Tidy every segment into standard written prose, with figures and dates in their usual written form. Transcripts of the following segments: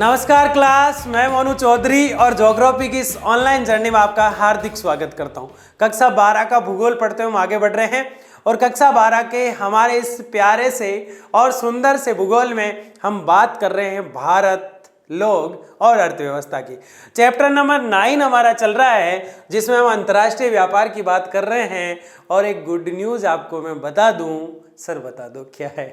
नमस्कार क्लास, मैं मोनू चौधरी और ज्योग्राफी की इस ऑनलाइन जर्नी में आपका हार्दिक स्वागत करता हूं। कक्षा 12 का भूगोल पढ़ते हुए हम आगे बढ़ रहे हैं और कक्षा 12 के हमारे इस प्यारे से और सुंदर से भूगोल में हम बात कर रहे हैं भारत, लोग और अर्थव्यवस्था की। चैप्टर नंबर 9 हमारा चल रहा है जिसमें हम अंतर्राष्ट्रीय व्यापार की बात कर रहे हैं। और एक गुड न्यूज़ आपको मैं बता दूं, सर बता दो क्या है।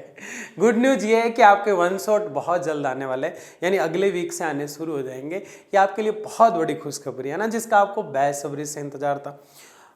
गुड न्यूज़ ये है कि आपके वन शॉट बहुत जल्द आने वाले हैं, यानी अगले वीक से आने शुरू हो जाएंगे। ये आपके लिए बहुत बड़ी खुशखबरी है ना, जिसका आपको बेसब्री से इंतजार था।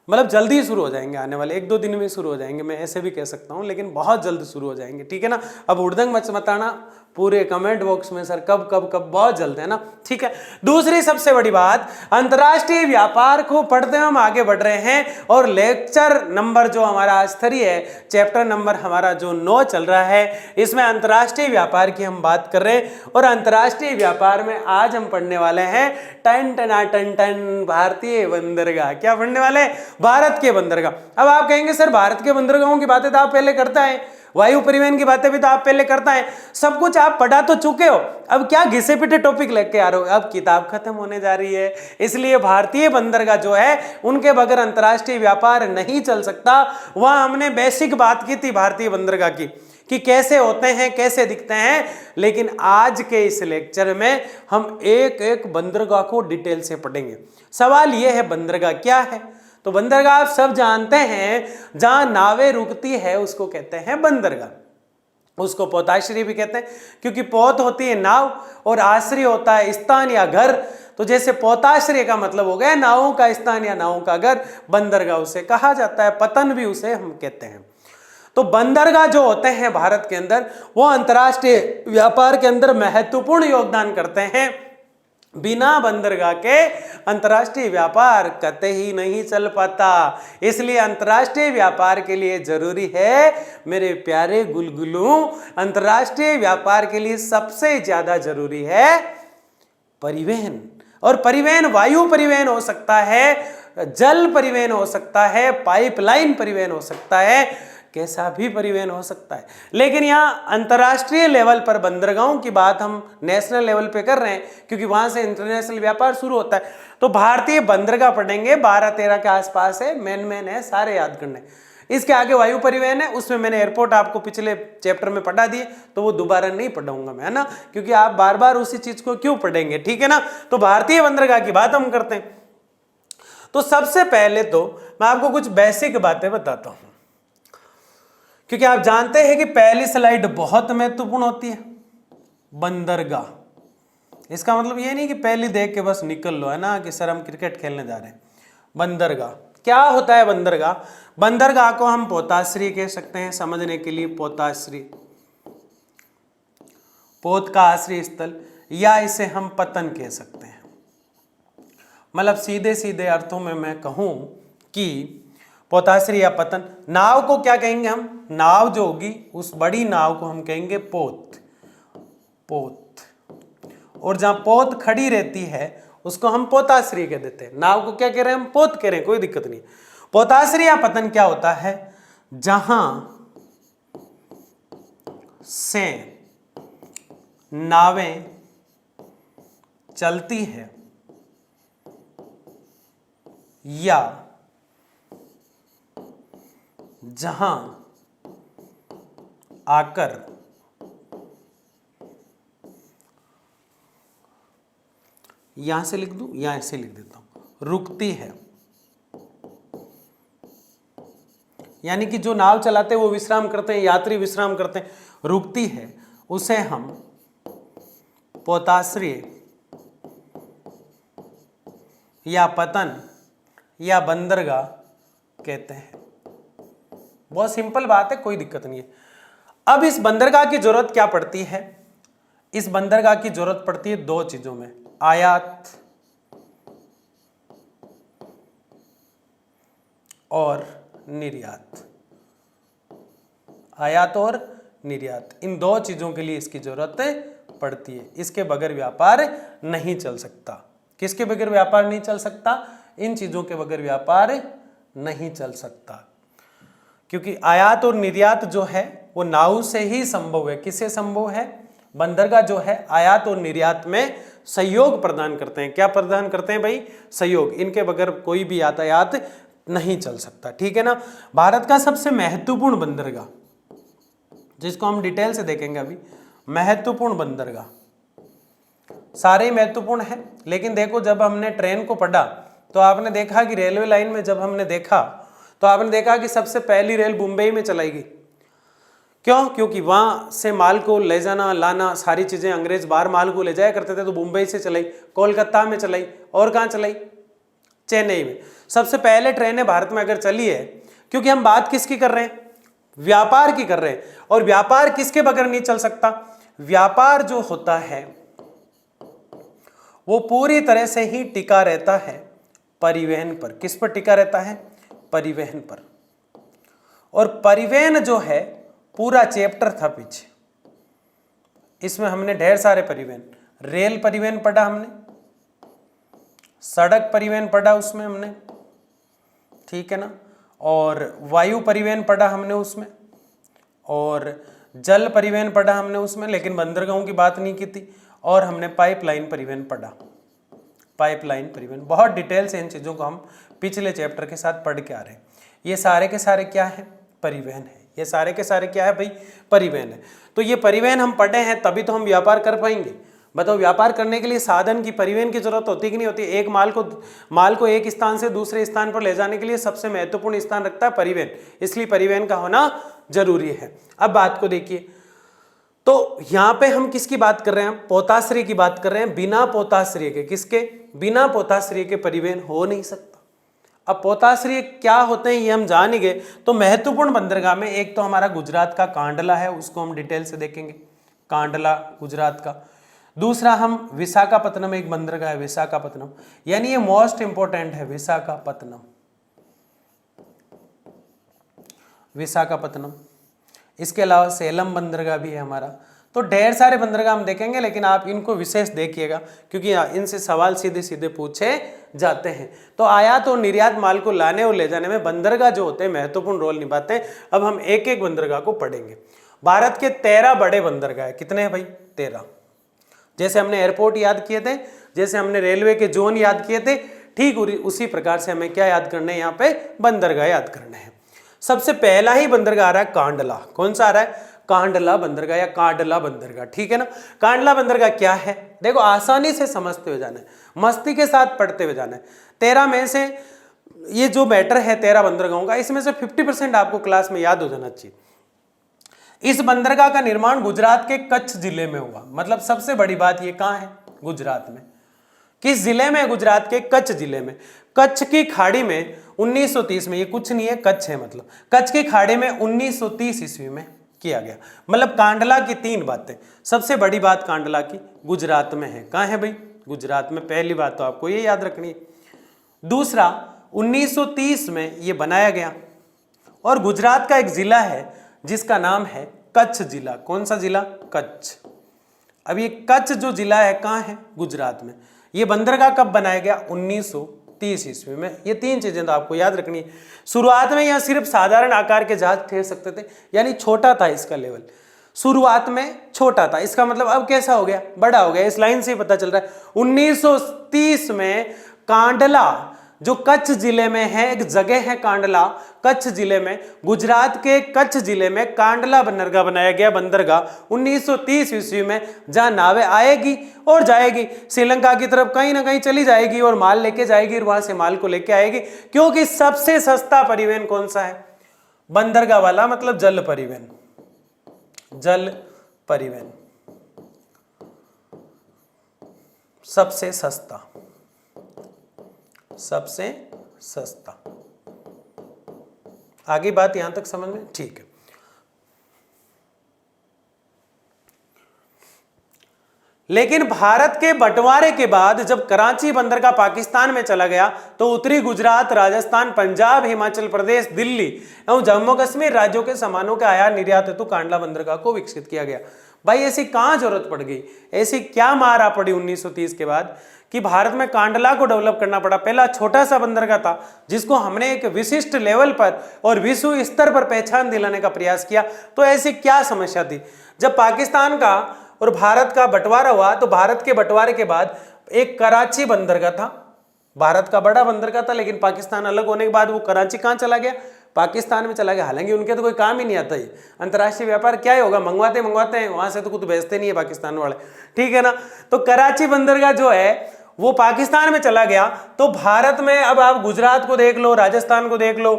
मतलब जल्दी शुरू हो जाएंगे, आने वाले 1-2 दिन में शुरू हो जाएंगे, मैं ऐसे भी कह सकता हूँ, लेकिन बहुत जल्द शुरू हो जाएंगे, ठीक है ना। अब उड़दंग मत बताना पूरे कमेंट बॉक्स में सर कब कब कब, बहुत जल्द है ना, ठीक है। दूसरी सबसे बड़ी बात, अंतर्राष्ट्रीय व्यापार को पढ़ते हुए हम आगे बढ़ रहे हैं और लेक्चर नंबर जो हमारा आज 3 है, चैप्टर नंबर हमारा जो 9 चल रहा है, इसमें अंतर्राष्ट्रीय व्यापार की हम बात कर रहे हैं। और अंतर्राष्ट्रीय व्यापार में आज हम पढ़ने वाले हैं टन टना टन टन भारतीय बंदरगाह। क्या पढ़ने वाले हैं? भारत के बंदरगाह। अब आप कहेंगे सर भारत के बंदरगाहों की बातें तो आप पहले करता है, वायु परिवहन की बातें भी तो आप पहले करता है, सब कुछ आप पढ़ा तो चुके हो, अब क्या घिसे पिटे टॉपिक लेके आ रहे हो। अब किताब खत्म होने जा रही है, इसलिए भारतीय बंदरगाह जो है उनके बगैर अंतर्राष्ट्रीय व्यापार नहीं चल सकता। वहां हमने बेसिक बात की थी भारतीय बंदरगाह की कि कैसे होते हैं, कैसे दिखते हैं, लेकिन आज के इस लेक्चर में हम एक एक बंदरगाह को डिटेल से पढ़ेंगे। सवाल यह है बंदरगाह क्या है। तो बंदरगाह आप सब जानते हैं, जहां नावें रुकती है उसको कहते हैं बंदरगाह। उसको पोताश्रय भी कहते हैं, क्योंकि पोत होती है नाव और आश्रय होता है स्थान या घर। तो जैसे पोताश्रय का मतलब हो गया नावों का स्थान या नावों का घर, बंदरगाह उसे कहा जाता है, पतन भी उसे हम कहते हैं। तो बंदरगाह जो होते हैं भारत के अंदर, वो अंतर्राष्ट्रीय व्यापार के अंदर महत्वपूर्ण योगदान करते हैं। बिना बंदरगाह के अंतर्राष्ट्रीय व्यापार कतई नहीं चल पाता। इसलिए अंतर्राष्ट्रीय व्यापार के लिए जरूरी है मेरे प्यारे गुलगुलों, अंतर्राष्ट्रीय व्यापार के लिए सबसे ज्यादा जरूरी है परिवहन। और परिवहन वायु परिवहन हो सकता है, जल परिवहन हो सकता है, पाइपलाइन परिवहन हो सकता है, कैसा भी परिवहन हो सकता है। लेकिन यहाँ अंतर्राष्ट्रीय लेवल पर बंदरगाहों की बात हम नेशनल लेवल पे कर रहे हैं, क्योंकि वहां से इंटरनेशनल व्यापार शुरू होता है। तो भारतीय बंदरगाह पढ़ेंगे, 12-13 के आसपास है, मेन है, सारे याद करने। इसके आगे वायु परिवहन है, उसमें मैंने एयरपोर्ट आपको पिछले चैप्टर में पढ़ा दिए, तो वो दोबारा नहीं पढ़ाऊंगा मैं, है ना, क्योंकि आप बार बार उसी चीज को क्यों पढ़ेंगे, ठीक है ना। तो भारतीय बंदरगाह की बात हम करते हैं। तो सबसे पहले तो मैं आपको कुछ बेसिक बातें बताता हूं, क्योंकि आप जानते हैं कि पहली स्लाइड बहुत महत्वपूर्ण होती है। बंदरगाह, इसका मतलब ये नहीं कि पहली देख के बस निकल लो, है ना, कि सर हम क्रिकेट खेलने जा रहे हैं। बंदरगाह क्या होता है? बंदरगाह, बंदरगाह को हम पोताश्रय कह सकते हैं समझने के लिए। पोताश्रय, पोत का आश्रय स्थल, या इसे हम पतन कह सकते हैं। मतलब सीधे सीधे अर्थों में मैं कहूं कि पोताश्रय या पतन। नाव को क्या कहेंगे हम? नाव जो होगी उस बड़ी नाव को हम कहेंगे पोत। पोत, और जहां पोत खड़ी रहती है उसको हम पोताश्रय कह देते हैं। नाव को क्या कह रहे हैं हम? पोत कह रहे हैं, कोई दिक्कत नहीं। पोताश्रय या पतन क्या होता है? जहां से नावें चलती है या जहां आकर यहां से लिख दूं या ऐसे लिख देता हूं, रुकती है। यानी कि जो नाव चलाते हैं वो विश्राम करते हैं, यात्री विश्राम करते हैं, रुकती है, उसे हम पोताश्रय या पतन या बंदरगाह कहते हैं। बहुत सिंपल बात है, कोई दिक्कत नहीं है। अब इस बंदरगाह की जरूरत क्या पड़ती है? इस बंदरगाह की जरूरत पड़ती है 2 चीजों में, आयात और निर्यात। आयात और निर्यात, इन 2 चीजों के लिए इसकी जरूरत पड़ती है। इसके बगैर व्यापार नहीं चल सकता। किसके बगैर व्यापार नहीं चल सकता? इन चीजों के बगैर व्यापार नहीं चल सकता, क्योंकि आयात और निर्यात जो है वो नाव से ही संभव है। किससे संभव है? बंदरगाह जो है आयात और निर्यात में सहयोग प्रदान करते हैं। क्या प्रदान करते हैं भाई? सहयोग। इनके बगैर कोई भी यातायात नहीं चल सकता, ठीक है ना। भारत का सबसे महत्वपूर्ण बंदरगाह, जिसको हम डिटेल से देखेंगे अभी, महत्वपूर्ण बंदरगाह, सारे महत्वपूर्ण हैं, लेकिन देखो जब हमने ट्रेन को पढ़ा तो आपने देखा कि रेलवे लाइन में जब हमने देखा तो आपने देखा कि सबसे पहली रेल मुंबई में चलाई गई। क्यों? क्योंकि वहां से माल को ले जाना लाना सारी चीजें, अंग्रेज बाहर माल को ले जाया करते थे, तो मुंबई से चलाई, कोलकाता में चलाई, और कहाँ चलाई? चेन्नई में। सबसे पहले ट्रेनें भारत में अगर चली है, क्योंकि हम बात किसकी कर रहे हैं? व्यापार की कर रहे हैं, और व्यापार किसके बगैर नहीं चल सकता? व्यापार जो होता है वो पूरी तरह से ही टिका रहता है परिवहन पर। किस पर टिका रहता है? परिवहन पर। और परिवहन जो है पूरा चैप्टर था पीछे, इसमें हमने ढेर सारे परिवहन, रेल परिवहन पढ़ा हमने, सड़क परिवहन पढ़ा उसमें हमने, ठीक है ना, और वायु परिवहन पढ़ा हमने उसमें, और जल परिवहन पढ़ा हमने उसमें, लेकिन बंदरगाहों की बात नहीं की थी। और हमने पाइपलाइन परिवहन पढ़ा, पाइपलाइन परिवहन। बहुत डिटेल से इन चीज़ों को हम पिछले चैप्टर के साथ पढ़ के आ रहे हैं। ये सारे के सारे क्या है? परिवहन है। ये सारे के सारे क्या है भाई? परिवहन है। तो ये परिवहन हम पढ़े हैं तभी तो हम व्यापार कर पाएंगे। बताओ, व्यापार करने के लिए साधन की, परिवहन की जरूरत होती कि नहीं होती? एक माल को एक स्थान से दूसरे स्थान पर ले जाने के लिए सबसे महत्वपूर्ण स्थान रखता है परिवहन, इसलिए परिवहन का होना जरूरी है। अब बात को देखिए, तो यहां पे हम किसकी बात कर रहे हैं? पोताश्रय की बात कर रहे हैं। बिना पोताश्रय के, किसके? बिना पोताश्रय के परिवहन हो नहीं सकता। अब पोताश्रय क्या होते हैं ये हम जान ही गए। तो महत्वपूर्ण बंदरगाह में एक तो हमारा गुजरात का कांडला है, उसको हम डिटेल से देखेंगे, कांडला गुजरात का। दूसरा हम विशाखापत्तनम, एक बंदरगाह है विशाखापत्तनम, यानी ये मोस्ट इंपोर्टेंट है, विशाखापत्तनम, विशाखापत्तनम। इसके अलावा सेलम बंदरगाह भी है हमारा। तो ढेर सारे बंदरगाह हम देखेंगे, लेकिन आप इनको विशेष देखिएगा क्योंकि इनसे सवाल सीधे सीधे पूछे जाते हैं। तो आयात और निर्यात माल को लाने और ले जाने में बंदरगाह जो होते हैं महत्वपूर्ण रोल निभाते हैं। अब हम एक एक बंदरगाह को पढ़ेंगे। भारत के 13 बड़े बंदरगाह, कितने हैं भाई? 13। जैसे हमने एयरपोर्ट याद किए थे, जैसे हमने रेलवे के जोन याद किए थे, ठीक उसी प्रकार से हमें क्या याद करना है? यहाँ पे बंदरगाह याद करना है। सबसे पहला ही बंदरगाह आ रहा है कांडला। कौन सा आ रहा है? कांडला बंदरगाह या कांडला बंदरगाह, ठीक है ना। कांडला बंदरगाह क्या है? देखो, आसानी से समझते हुए जाना है, मस्ती के साथ पढ़ते हुए जाना है। 13 में से ये जो मैटर है 13 बंदरगाहों का, इसमें से 50% आपको क्लास में याद हो जाना चाहिए। इस बंदरगाह का निर्माण गुजरात के कच्छ जिले में हुआ। मतलब सबसे बड़ी बात ये कहाँ है? गुजरात में। किस जिले में? गुजरात के कच्छ जिले में। कच्छ की खाड़ी में 1930 में, ये कुछ नहीं है, कच्छ है मतलब, कच्छ की खाड़ी में 1930 ईस्वी में किया गया। मतलब कांडला की 3 बातें। सबसे बड़ी बात कांडला की गुजरात में है। कहाँ है भाई? गुजरात में। पहली बात तो आपको ये याद रखनी है। दूसरा, 1930 में ये बनाया गया, और गुजरात का एक जिला है जिसका नाम है कच्छ जिला। कौन सा जिला? कच्छ। अब ये कच्छ जो जिला है कहाँ है? गुजरात में। ये बंदरगाह कब बनाया गया? 1930 ईस्वी में। ये 3 चीजें तो आपको याद रखनी है। शुरुआत में यहाँ सिर्फ साधारण आकार के जहाज ठहर सकते थे, यानी छोटा था इसका लेवल। शुरुआत में छोटा था, इसका मतलब अब कैसा हो गया? बड़ा हो गया। इस लाइन से ही पता चल रहा है। 1930 में कांडला जो कच्छ जिले में है, एक जगह है कांडला कच्छ जिले में, गुजरात के कच्छ जिले में कांडला बंदरगाह बनाया गया। बंदरगाह 1930 ईस्वी में, जहां नावें आएगी और जाएगी, श्रीलंका की तरफ कहीं ना कहीं चली जाएगी और माल लेके जाएगी, और वहां से माल को लेके आएगी। क्योंकि सबसे सस्ता परिवहन कौन सा है? बंदरगाह वाला, मतलब जल परिवहन। जल परिवहन सबसे सस्ता, सबसे सस्ता। आगे बात यहां तक समझ में ठीक है। लेकिन भारत के बंटवारे के बाद जब कराची बंदरगाह पाकिस्तान में चला गया, तो उत्तरी गुजरात, राजस्थान, पंजाब, हिमाचल प्रदेश, दिल्ली एवं जम्मू कश्मीर राज्यों के सामानों के आयात निर्यात हेतु कांडला बंदरगाह को विकसित किया गया। भाई ऐसी कहां जरूरत पड़ गई? ऐसी क्या मारा पड़ी 1930 के बाद कि भारत में कांडला को डेवलप करना पड़ा? पहला छोटा सा बंदरगाह था जिसको हमने एक विशिष्ट लेवल पर और विश्व स्तर पर पहचान दिलाने का प्रयास किया। तो ऐसी क्या समस्या थी? जब पाकिस्तान का और भारत का बंटवारा हुआ, तो भारत के बंटवारे के बाद एक कराची बंदरगाह था, भारत का बड़ा बंदरगाह था, लेकिन पाकिस्तान अलग होने के बाद वो कराची कहाँ चला गया, पाकिस्तान में चला गया। हालांकि उनके तो कोई काम ही नहीं आता, ये अंतर्राष्ट्रीय व्यापार क्या ही होगा, मंगवाते हैं वहां से तो कुछ भेजते नहीं है पाकिस्तान वाले, ठीक है ना। तो कराची बंदरगाह जो है वो पाकिस्तान में चला गया। तो भारत में अब आप गुजरात को देख लो, राजस्थान को देख लो,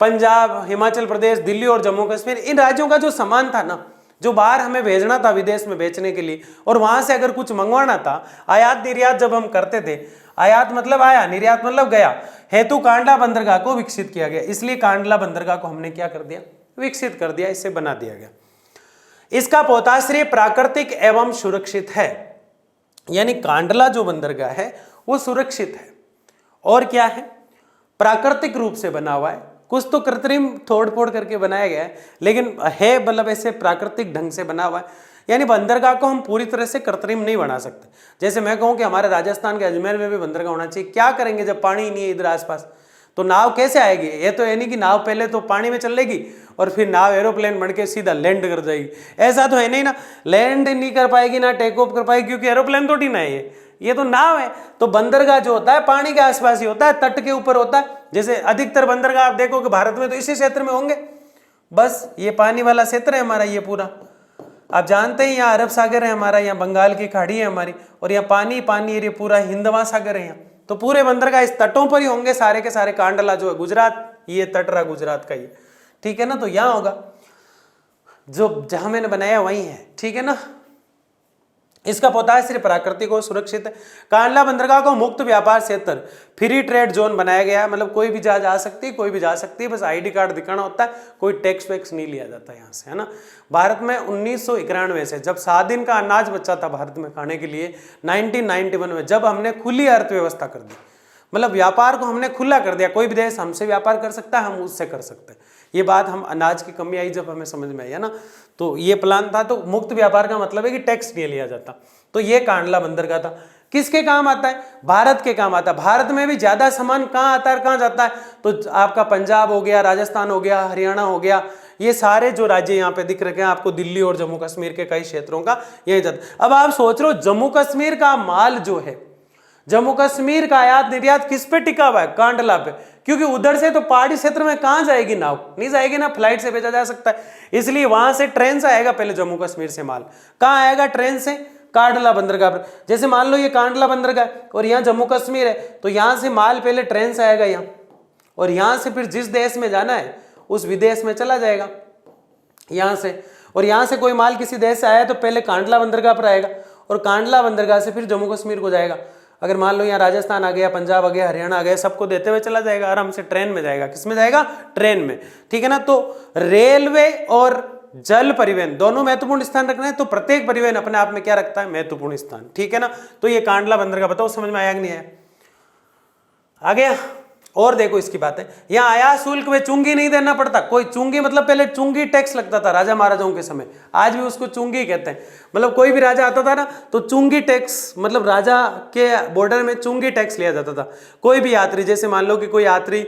पंजाब, हिमाचल प्रदेश, दिल्ली और जम्मू कश्मीर, इन राज्यों का जो सामान था ना, जो बाहर हमें भेजना था विदेश में बेचने के लिए, और वहां से अगर कुछ मंगवाना था, आयात निर्यात जब हम करते थे, आयात मतलब आया, निर्यात मतलब गया, हेतु कांडला बंदरगाह को विकसित किया गया। इसलिए कांडला बंदरगाह को हमने क्या कर दिया, विकसित कर दिया, इससे बना दिया गया। इसका पोताश्रय प्राकृतिक एवं सुरक्षित है, यानी कांडला जो बंदरगाह है वो सुरक्षित है और क्या है, प्राकृतिक रूप से बना हुआ है। कुछ तो कृत्रिम तोड़ फोड़ करके बनाया गया है, लेकिन है मतलब ऐसे प्राकृतिक ढंग से बना हुआ है। यानी बंदरगाह को हम पूरी तरह से कृत्रिम नहीं बना सकते। जैसे मैं कहूँ कि हमारे राजस्थान के अजमेर में भी बंदरगाह होना चाहिए, क्या करेंगे जब पानी ही नहीं है इधर आसपास, तो नाव कैसे आएगी। ये तो है नहीं कि नाव पहले तो पानी में चलेगी और फिर नाव एरोप्लेन बन के सीधा लैंड कर जाएगी, ऐसा तो है नहीं ना, लैंड नहीं कर पाएगी ना टेक ऑफ कर पाएगी, क्योंकि एरोप्लेन थोड़ी ना है ये तो नाव है। तो बंदरगाह जो होता है पानी के आसपास ही होता है, तट के ऊपर होता है। जैसे अधिकतर बंदरगाह आप देखो कि भारत में तो इसी क्षेत्र में होंगे, बस ये पानी वाला क्षेत्र है हमारा, ये पूरा आप जानते हैं, यहाँ अरब सागर है हमारा, यहाँ बंगाल की खाड़ी है हमारी, और यहाँ पानी पानी, ये पूरा हिंद महासागर है यहाँ। तो पूरे बंदरगाह इस तटों पर ही होंगे सारे के सारे। कांडला जो है गुजरात, ये तट रहा गुजरात का ये, ठीक है ना। तो यहाँ होगा, जो जहां मैंने बनाया वही है, ठीक है ना। इसका पोताश्रय प्राकृतिक और सुरक्षित है। कांडला बंदरगाह को मुक्त व्यापार क्षेत्र, फ्री ट्रेड जोन बनाया गया है, मतलब कोई भी जहाज आ सकती है, कोई भी जा सकती है, बस आईडी कार्ड दिखाना होता है, कोई टैक्स वैक्स नहीं लिया जाता यहाँ से, है ना। भारत में 1991 से, जब 7 दिन का अनाज बचा था भारत में खाने के लिए, 1991 में जब हमने खुली अर्थव्यवस्था कर दी, मतलब व्यापार को हमने खुला कर दिया, कोई भी देश हमसे व्यापार कर सकता है, हम उससे कर सकते हैं। ये बात हम अनाज की कमी आई जब हमें समझ में आई, है ना। तो ये प्लान था। तो मुक्त व्यापार का मतलब है कि टैक्स नहीं लिया जाता। तो ये कांडला बंदरगाह था। किसके काम आता है, भारत के काम आता है। भारत में भी ज्यादा सामान कहाँ आता है, कहाँ जाता है, तो आपका पंजाब हो गया, राजस्थान हो गया, हरियाणा हो गया, ये सारे जो राज्य यहाँ पे दिख रहे हैं आपको, दिल्ली और जम्मू कश्मीर के कई क्षेत्रों का यही जाता। अब आप सोच रहे हो जम्मू कश्मीर का माल जो है, जम्मू कश्मीर का आयात निर्यात किस पे टिका हुआ है, कांडला पे, क्योंकि उधर से तो पहाड़ी क्षेत्र में कहां जाएगी नाव, नहीं जाएगी ना, फ्लाइट से भेजा जा सकता है, इसलिए वहां से ट्रेन से आएगा पहले जम्मू कश्मीर से माल। कहां आएगा, ट्रेन से कांडला बंदरगाह पर। जैसे मान लो ये कांडला बंदरगाह और यहाँ जम्मू कश्मीर है, तो यहाँ से माल पहले ट्रेन से आएगा यहाँ, और यहाँ से फिर जिस देश में जाना है उस विदेश में चला जाएगा यहाँ से, और यहाँ से कोई माल किसी देश से आया तो पहले कांडला बंदरगाह पर आएगा, और कांडला बंदरगाह से फिर जम्मू कश्मीर को जाएगा। अगर मान लो यहाँ राजस्थान आ गया, पंजाब आ गया, हरियाणा आ गया, सबको देते हुए चला जाएगा, आराम से ट्रेन में जाएगा। किस में जाएगा, ट्रेन में, ठीक है ना। तो रेलवे और जल परिवहन दोनों महत्वपूर्ण स्थान रखना है, तो प्रत्येक परिवहन अपने आप में क्या रखता है, महत्वपूर्ण स्थान, ठीक है ना। तो ये कांडला बंदरगाह, बताओ समझ में आया कि नहीं आया, आ गया। और देखो इसकी बात है, यहाँ आयात शुल्क में चुंगी नहीं देना पड़ता। कोई चुंगी मतलब पहले चुंगी टैक्स लगता था राजा महाराजाओं के समय, आज भी उसको चुंगी कहते हैं। मतलब कोई भी राजा आता था ना तो चुंगी टैक्स, मतलब राजा के बॉर्डर में चुंगी टैक्स लिया जाता था। कोई भी यात्री, जैसे मान लो कि कोई यात्री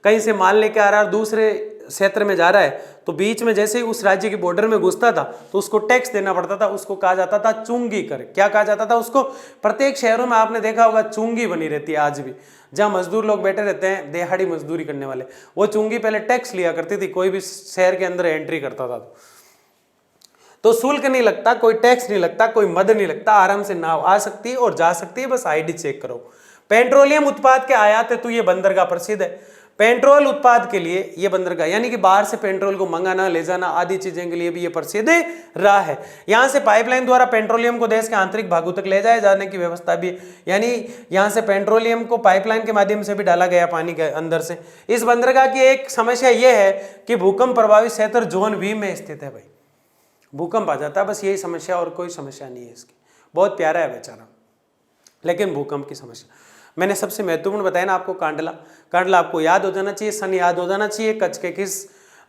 कहीं से माल लेके आ रहा है और दूसरे क्षेत्र में जा रहा है, तो बीच में जैसे ही उस राज्य के बॉर्डर में घुसता था तो उसको टैक्स देना पड़ता था, उसको कहा जाता था चुंगी कर। क्या कहा जाता था उसको, प्रत्येक शहरों में आपने देखा होगा चुंगी बनी रहती है आज भी, जहाँ मजदूर लोग बैठे रहते हैं, दिहाड़ी मजदूरी करने वाले, वो चुंगी पहले टैक्स लिया करती थी, कोई भी शहर के अंदर एंट्री करता था तो शुल्क नहीं लगता, कोई टैक्स नहीं लगता, कोई मद नहीं लगता, आराम से नाव आ सकती है और जा सकती है, बस आईडी चेक करो। पेट्रोलियम उत्पाद के आयात हेतु ये बंदरगाह प्रसिद्ध है। पेट्रोल उत्पाद के लिए ये बंदरगाह, यानी कि बाहर से पेट्रोल को मंगाना ले जाना आदि चीजें के लिए भी ये प्रसिद्ध रहा है। यहाँ से पाइपलाइन द्वारा पेट्रोलियम को देश के आंतरिक भागों तक ले जाए जाने की व्यवस्था भी, यानी यहाँ से पेट्रोलियम को पाइपलाइन के माध्यम से भी डाला गया पानी के अंदर से। इस बंदरगाह की एक समस्या ये है कि भूकंप प्रभावित क्षेत्र जोन बी में स्थित है। भाई भूकंप आ जाता है, बस यही समस्या, और कोई समस्या नहीं है इसकी। बहुत प्यारा है बेचारा, लेकिन भूकंप की समस्या। मैंने सबसे महत्वपूर्ण बताया ना आपको, कांडला। कांडला आपको याद हो जाना चाहिए, सन याद हो जाना चाहिए। कच्छ के किस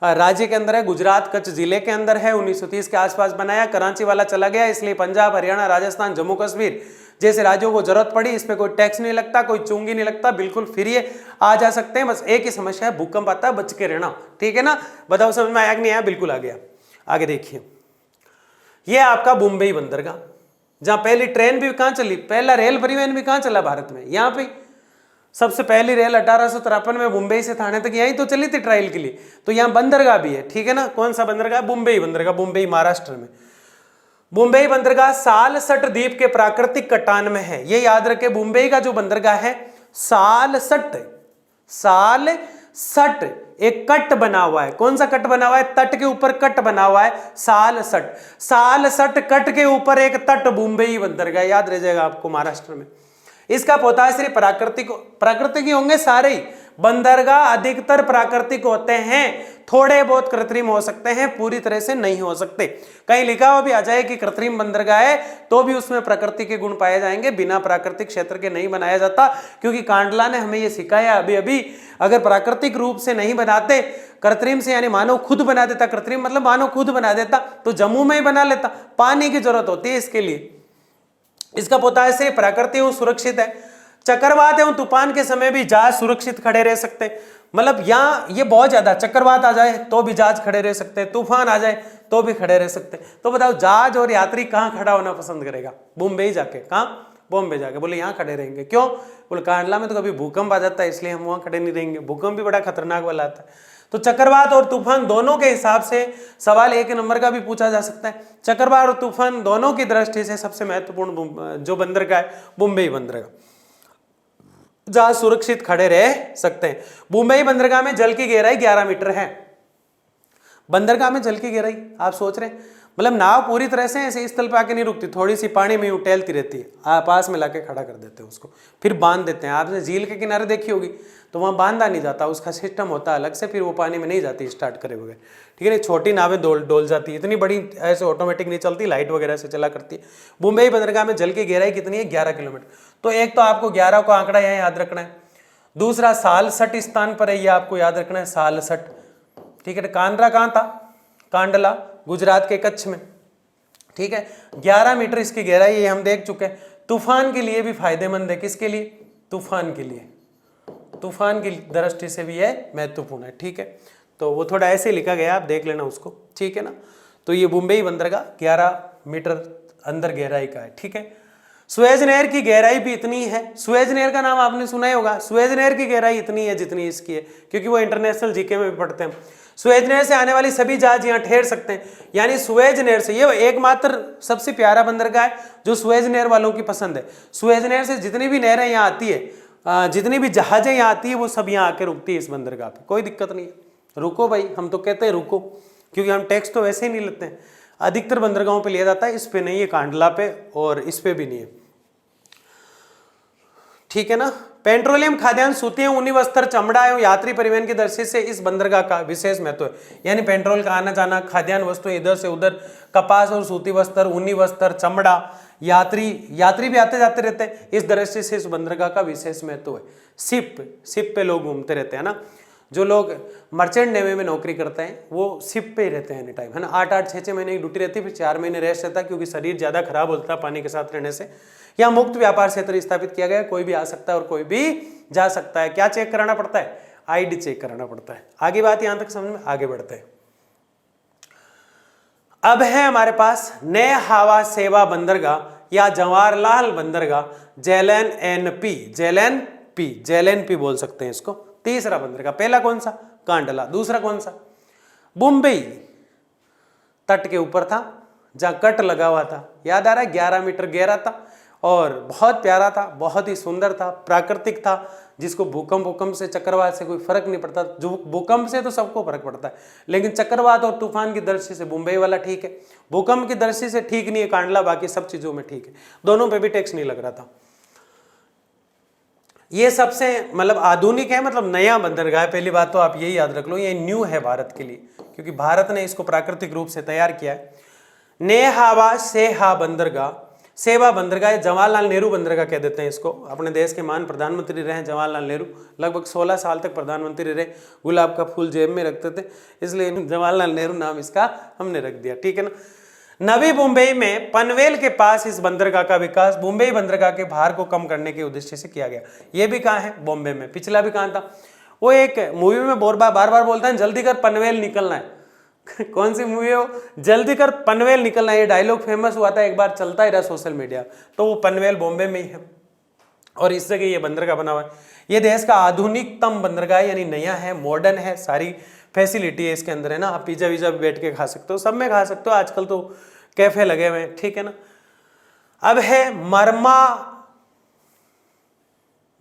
राज्य के अंदर है, गुजरात कच्छ जिले के अंदर है। 1930 के आसपास बनाया, कराची वाला चला गया, इसलिए पंजाब, हरियाणा, राजस्थान, जम्मू कश्मीर जैसे राज्यों को जरूरत पड़ी, इस पर कोई टैक्स नहीं लगता, कोई चुंगी नहीं लगता, बिल्कुल फ्री है, आ जा सकते हैं। बस एक ही समस्या है, भूकंप आता है, बच के रहना, ठीक है ना। बताओ समझ में आया कि नहीं आया, बिल्कुल आ गया। आगे देखिए, ये आपका मुंबई बंदरगाह, जहां पहली ट्रेन भी कहां चली, पहला रेल परिवहन भी कहां चला भारत में, यहां पे सबसे पहली रेल 1853 में मुंबई से थाने तक यहीं तो चली थी ट्रायल के लिए। तो यहाँ बंदरगाह भी है, ठीक है ना। कौन सा बंदरगाह? मुंबई बंदरगाह, मुंबई महाराष्ट्र में। मुंबई बंदरगाह सालसट द्वीप के प्राकृतिक कटान में है। ये याद रखे, मुंबई का जो बंदरगाह है सालसट एक कट बना हुआ है। कौन सा कट बना हुआ है? तट के ऊपर कट बना हुआ है, सालसट कट के ऊपर एक तट, मुंबई बंदरगाह, याद रह जाएगा आपको, महाराष्ट्र में। इसका पोताश्री प्राकृतिक ही होंगे सारे ही। बंदरगाह अधिकतर प्राकृतिक होते हैं, थोड़े बहुत कृत्रिम हो सकते हैं, पूरी तरह से नहीं हो सकते। कहीं लिखा हुआ भी आ जाए कि कृत्रिम बंदरगाह है तो भी उसमें प्रकृति के गुण पाए जाएंगे, बिना प्राकृतिक क्षेत्र के नहीं बनाया जाता। क्योंकि कांडला ने हमें यह सिखाया अभी, अगर प्राकृतिक रूप से नहीं बनाते, कृत्रिम से यानी मानव खुद बना देता, कृत्रिम मतलब मानव खुद बना देता, तो जम्मू में ही बना लेता। पानी की जरूरत होती है इसके लिए। इसका पोताश्री प्राकृतिक एवं सुरक्षित है। चक्रवात एवं तूफान के समय भी जहाज सुरक्षित खड़े रह सकते हैं। मतलब यहाँ ये बहुत ज्यादा, चक्रवात आ जाए तो भी जहाज खड़े रह सकते हैं, तूफान आ जाए तो भी खड़े रह सकते हैं। तो बताओ जहाज और यात्री कहाँ खड़ा होना पसंद करेगा? मुंबई जाके। कहाँ? बॉम्बे जाके। बोले यहाँ खड़े रहेंगे, क्यों? बोले कांडला में तो कभी भूकंप आ जाता है इसलिए हम वहाँ खड़े नहीं रहेंगे, भूकंप भी बड़ा खतरनाक वाला आता है। तो चक्रवात और तूफान दोनों के हिसाब से सवाल 1 नंबर का भी पूछा जा सकता है। चक्रवात और तूफान दोनों की दृष्टि से सबसे महत्वपूर्ण जो बंदरगाह है मुंबई बंदरगाह, जहां सुरक्षित खड़े रह सकते हैं। मुंबई बंदरगाह में जल की गहराई 11 मीटर है। बंदरगाह में जल की गहराई आप सोच रहे हैं, मतलब नाव पूरी तरह से ऐसे स्थल पे आके नहीं रुकती, थोड़ी सी पानी में उठेलती रहती है, पास में लाके खड़ा कर देते हैं उसको, फिर बांध देते हैं। आपने झील के किनारे देखी होगी तो वहां बांधा नहीं जाता, उसका सिस्टम होता है अलग से, फिर वो पानी में नहीं जाती स्टार्ट करे बगैर, ठीक है ना। छोटी नावें डोल जाती है, इतनी बड़ी ऐसे ऑटोमेटिक नहीं चलती, लाइट वगैरह से चला करती है। मुंबई बंदरगाह में जल की गहराई कितनी है? 11 किलोमीटर। तो एक तो आपको 11 का आंकड़ा यहाँ याद रखना है। दूसरा सालसट स्थान पर है, ये आपको याद रखना है, सालसट, ठीक है। कांडला कहाँ था? कांडला गुजरात के कच्छ में, ठीक है। 11 मीटर इसकी गहराई, ये हम देख चुके हैं। तूफान के लिए भी फायदेमंद है। किसके लिए? तूफान के लिए। तूफान की दृष्टि से भी यह महत्वपूर्ण है, ठीक है। तो वो थोड़ा ऐसे लिखा गया, आप देख लेना उसको, ठीक है ना। तो ये मुंबई बंदरगाह 11 मीटर अंदर गहराई का है, ठीक है। सुएज नहर की गहराई भी इतनी है। सुएज नहर का नाम आपने सुना ही होगा। सुएज नहर की गहराई इतनी है जितनी इसकी है, क्योंकि वो इंटरनेशनल जीके में भी पढ़ते हैं। सुएज नहर से आने वाली सभी जहाज यहाँ ठहर सकते हैं, यानी सुएज नहर से, ये एकमात्र सबसे प्यारा बंदरगाह है जो सुएज नहर वालों की पसंद है। सुएज नहर से जितनी भी नहरें यहाँ आती है, जितनी भी जहाजें यहाँ आती है, वो सब यहाँ आके रुकती है इस बंदरगाह पे, कोई दिक्कत नहीं है। रुको भाई, हम तो कहते हैं रुको, क्योंकि हम टैक्स तो वैसे ही नहीं लेते हैं। अधिकतर बंदरगाहों पे लिया जाता है, इस पे नहीं है, कांडला पे और इस पे भी नहीं है, ठीक है ना। पेट्रोलियम, खाद्यान्न, सूती, ऊनी वस्त्र, चमड़ा एवं यात्री परिवहन की दृष्टि से इस बंदरगाह का विशेष महत्व है। यानी पेट्रोल का आना जाना, खाद्यान्न वस्तु इधर से उधर, कपास और सूती वस्त्र, ऊनी वस्त्र, चमड़ा, यात्री भी आते जाते रहते हैं, इस दृष्टि से इस बंदरगाह का विशेष महत्व है। शिप पे लोग घूमते रहते हैं ना, जो लोग मर्चेंट नेवी में नौकरी करते हैं वो शिप पे ही रहते हैं एनी टाइम, है ना। 8-8, 6-6 महीने की ड्यूटी रहती है, फिर 4 महीने रेस्ट रहता है, क्योंकि शरीर ज्यादा खराब होता है पानी के साथ रहने से। यहाँ मुक्त व्यापार क्षेत्र स्थापित किया गया, कोई भी आ सकता है और कोई भी जा सकता है। क्या चेक कराना पड़ता है? आईडी चेक कराना पड़ता है। आगे बात यहां तक समझ में, आगे बढ़ते हैं। अब है हमारे पास नए हवा सेवा बंदरगाह या जवाहरलाल बंदरगाह, जेएलएनपी बोल सकते हैं इसको। तीसरा बंदरगाह, पहला कौन सा? कांडला। दूसरा कौन सा? मुंबई तट के ऊपर था, जहां कट लगा हुआ था, याद आ रहा है, 11 मीटर गहरा था और बहुत प्यारा था, बहुत ही सुंदर था, प्राकृतिक था, जिसको भूकंप से, चक्रवात से कोई फर्क नहीं पड़ता। जो भूकंप से तो सबको फर्क पड़ता है, लेकिन चक्रवात और तूफान की दृष्टि से मुंबई वाला ठीक है, भूकंप की दृष्टि से ठीक नहीं है कांडला, बाकी सब चीजों में ठीक है। दोनों पे भी टैक्स नहीं लग रहा था। ये सबसे मतलब आधुनिक है, मतलब नया बंदरगाह है। पहली बात तो आप यही याद रख लो, ये न्यू है भारत के लिए, क्योंकि भारत ने इसको प्राकृतिक रूप से तैयार किया है। नेहावा सेहा बंदरगाह, सेवा बंदरगाह, जवाहरलाल नेहरू बंदरगाह कह देते हैं इसको। अपने देश के महान प्रधानमंत्री रहे जवाहरलाल नेहरू, लगभग 16 साल तक प्रधानमंत्री रहे, गुलाब का फूल जेब में रखते थे, इसलिए जवाहरलाल नेहरू नाम इसका हमने रख दिया, ठीक है ना। नवी मुंबई में पनवेल के पास इस बंदरगाह का विकास मुंबई बंदरगाह के भार को कम करने के उद्देश्य से किया गया। ये भी कहाँ है? बॉम्बे में। पिछला भी कहाँ था? वो एक मूवी में बार बार बोलता है, जल्दी कर पनवेल निकलना है। कौन सी मूवी है वो? जल्दी कर पनवेल निकलना, ये डायलॉग फेमस हुआ था, एक बार चलता ही रहा सोशल मीडिया। तो वो पनवेल बॉम्बे में ही है और इस जगह ये बंदरगाह बना हुआ है। ये देश का आधुनिकतम बंदरगाह है, यानी नया है, मॉडर्न है, सारी फैसिलिटी है इसके अंदर, है ना। आप पिज्जा विज्जा भी बैठ के खा सकते हो, सब में खा सकते हो, आजकल तो कैफे लगे हुए हैं, ठीक है ना। अब है मरमा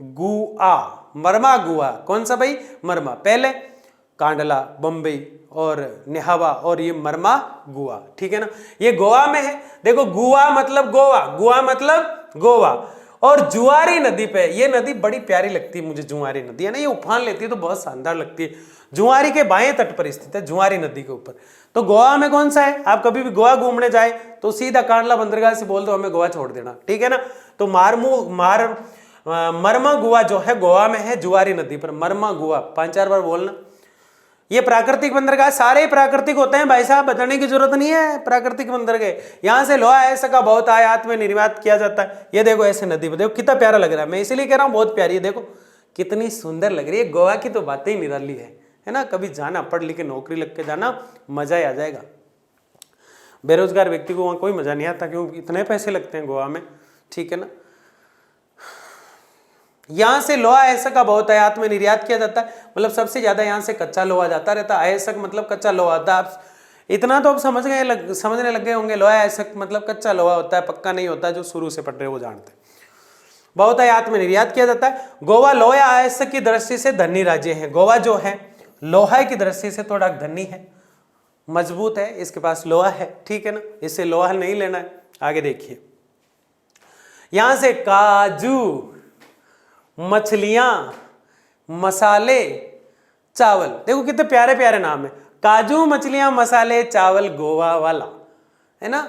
गुआ। मरमा गुआ कौन सा भाई? मरमा। पहले कांडला, बम्बई और नेहावा और ये मरमा गुआ, ठीक है ना। ये गोवा में है। देखो गुआ मतलब गोवा, गुआ मतलब गोवा। और जुआरी नदी पे, ये नदी बड़ी प्यारी लगती है मुझे, जुआरी नदी है ना, ये उफान लेती है तो बहुत शानदार लगती है। जुआरी के बाएं तट पर स्थित है, जुआरी नदी के ऊपर। तो गोवा में कौन सा है? आप कभी भी गोवा घूमने जाए तो सीधा कांडला बंदरगाह से बोल दो हमें गोवा छोड़ देना, ठीक है ना। तो मरमा गुआ जो है गोवा में है, जुआरी नदी पर। मरमा गुआ 5-4 बार बोलना। ये प्राकृतिक बंदरगाह, सारे प्राकृतिक होते हैं भाई साहब, बताने की जरूरत नहीं है। प्राकृतिक बंदरगाह, यहाँ से लोहा ऐसा का बहुत आयात में निर्यात किया जाता है। ये देखो ऐसे नदी पर, देखो कितना प्यारा लग रहा है, मैं इसीलिए कह रहा हूँ बहुत प्यारी है, देखो कितनी सुंदर लग रही है। गोवा की तो बातें ही निराली है ना। कभी जाना, पढ़ लिख के नौकरी लग के जाना, मजा ही आ जाएगा। बेरोजगार व्यक्ति को वहाँ कोई मजा नहीं आता, क्योंकि इतने पैसे लगते हैं गोवा में, ठीक है ना। यहाँ से लोहा अयस्क का बहुत आयात में निर्यात किया जाता है, मतलब सबसे ज्यादा यहाँ से कच्चा लोहा जाता रहता है। अयस्क मतलब कच्चा लोहा होता है। आप इतना तो आप समझने लग गए होंगे, लोहा अयस्क मतलब कच्चा लोहा होता है, पक्का नहीं होता, जो शुरू से पढ़ रहे वो जानते हैं। बहुत आयात में निर्यात किया जाता है। गोवा लोहा अयस्क की दृष्टि से धनी राज्य है। गोवा जो है लोहा की दृष्टि से थोड़ा धनी है, मजबूत है, इसके पास लोहा है, ठीक है ना। इससे लोहा नहीं लेना है। आगे देखिए, यहां से काजू, मछलियां, मसाले, चावल, देखो कितने प्यारे प्यारे नाम है। काजू, मछलियां, मसाले, चावल, गोवा वाला, है ना,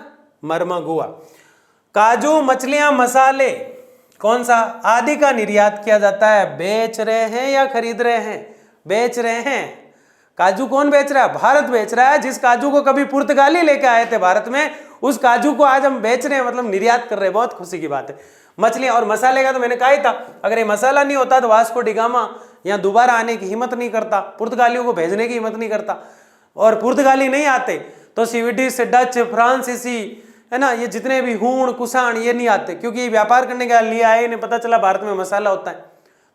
मरमा गोवा। काजू, मछलियां, मसाले कौन सा? आदि का निर्यात किया जाता है। बेच रहे हैं या खरीद रहे हैं? बेच रहे हैं। काजू कौन बेच रहा है? भारत बेच रहा है। जिस काजू को कभी पुर्तगाली लेके आए थे भारत में, उस काजू को आज हम बेच रहे हैं, मतलब निर्यात कर रहे हैं। बहुत खुशी की बात है। मछलियां और मसाले का तो मैंने कहा ही था, अगर ये मसाला नहीं होता तो वास्को डी गामा यहाँ दोबारा आने की हिम्मत नहीं करता, पुर्तगालियों को भेजने की हिम्मत नहीं करता। और पुर्तगाली नहीं आते तो स्वीडिश, डच, फ्रांसीसी, है ना, ये जितने भी हूण, कुषाण, ये नहीं आते, क्योंकि ये व्यापार करने के लिए आए, इन्हें पता चला भारत में मसाला होता है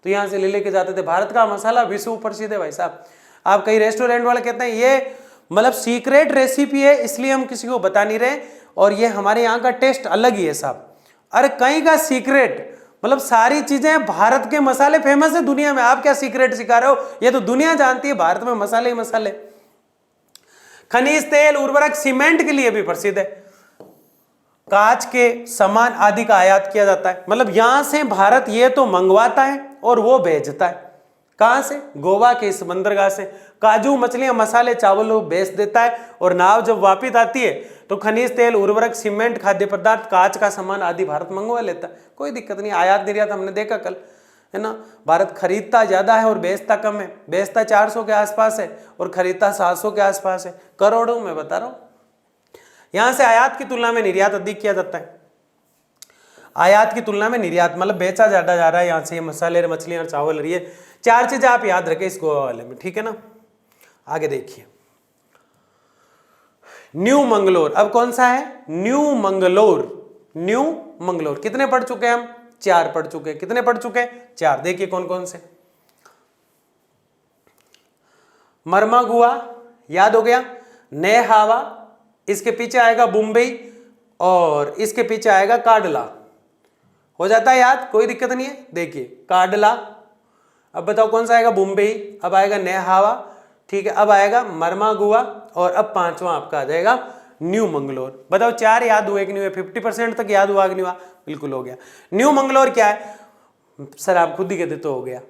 तो यहाँ से ले लेके जाते थे। भारत का मसाला विश्व प्रसिद्ध है भाई साहब। आप कई रेस्टोरेंट वाले कहते हैं ये मतलब सीक्रेट रेसिपी है, इसलिए हम किसी को बता नहीं रहे, और ये हमारे यहाँ का टेस्ट अलग ही है साहब। अरे कहीं का सीक्रेट, मतलब सारी चीजें, भारत के मसाले फेमस है दुनिया में, आप क्या सीक्रेट सिखा रहे हो? ये तो दुनिया जानती है, भारत में मसाले ही मसाले। खनिज तेल, उर्वरक, सीमेंट के लिए भी प्रसिद्ध है। कांच के सामान आदि का आयात किया जाता है, मतलब यहां से भारत ये तो मंगवाता है और वो भेजता है। कहां से? गोवा के इस बंदरगाह से। काजू, मछलियां, मसाले, चावल वो बेच देता है, और नाव जब वापिस आती है तो खनिज तेल, उर्वरक, सीमेंट, खाद्य पदार्थ, कांच का सामान आदि भारत मंगवा लेता है। कोई दिक्कत नहीं, आयात निर्यात हमने देखा कल, है ना। भारत खरीदता ज्यादा है और बेचता कम है। बेचता 400 के आसपास है और खरीदता 700 के आसपास है, करोड़ों में बता रहा हूं। यहां से आयात की तुलना में निर्यात अधिक किया जाता है। आयात की तुलना में निर्यात मतलब बेचा ज्यादा जा रहा है यहाँ से, ये मसाले, मछलियां और चावल। ये 4 चीजें आप याद रखें इस गोवा वाले में, ठीक है ना। आगे देखिए, न्यू मंगलोर। अब कौन सा है? न्यू मंगलोर। न्यू मंगलोर कितने पढ़ चुके हैं हम? 4 पढ़ चुके हैं। कितने पढ़ चुके हैं? 4। देखिए कौन कौन से। मरमा गुआ याद हो गया, नेहावा, इसके पीछे आएगा मुंबई, और इसके पीछे आएगा काडला। हो जाता है याद, कोई दिक्कत नहीं है। देखिए काडला, अब बताओ कौन सा आएगा? मुंबई, अब आएगा नेहावा, ठीक है, अब आएगा मरमा गुआ, और अब 5वां आपका आ जाएगा न्यू मंगलोर। बताओ 4 याद हुए कि नहीं हुए? 50% तक याद हुआ कि नहीं हुआ? बिल्कुल हो गया। न्यू मंगलोर क्या है? सर आप खुद ही कहते तो हो गया,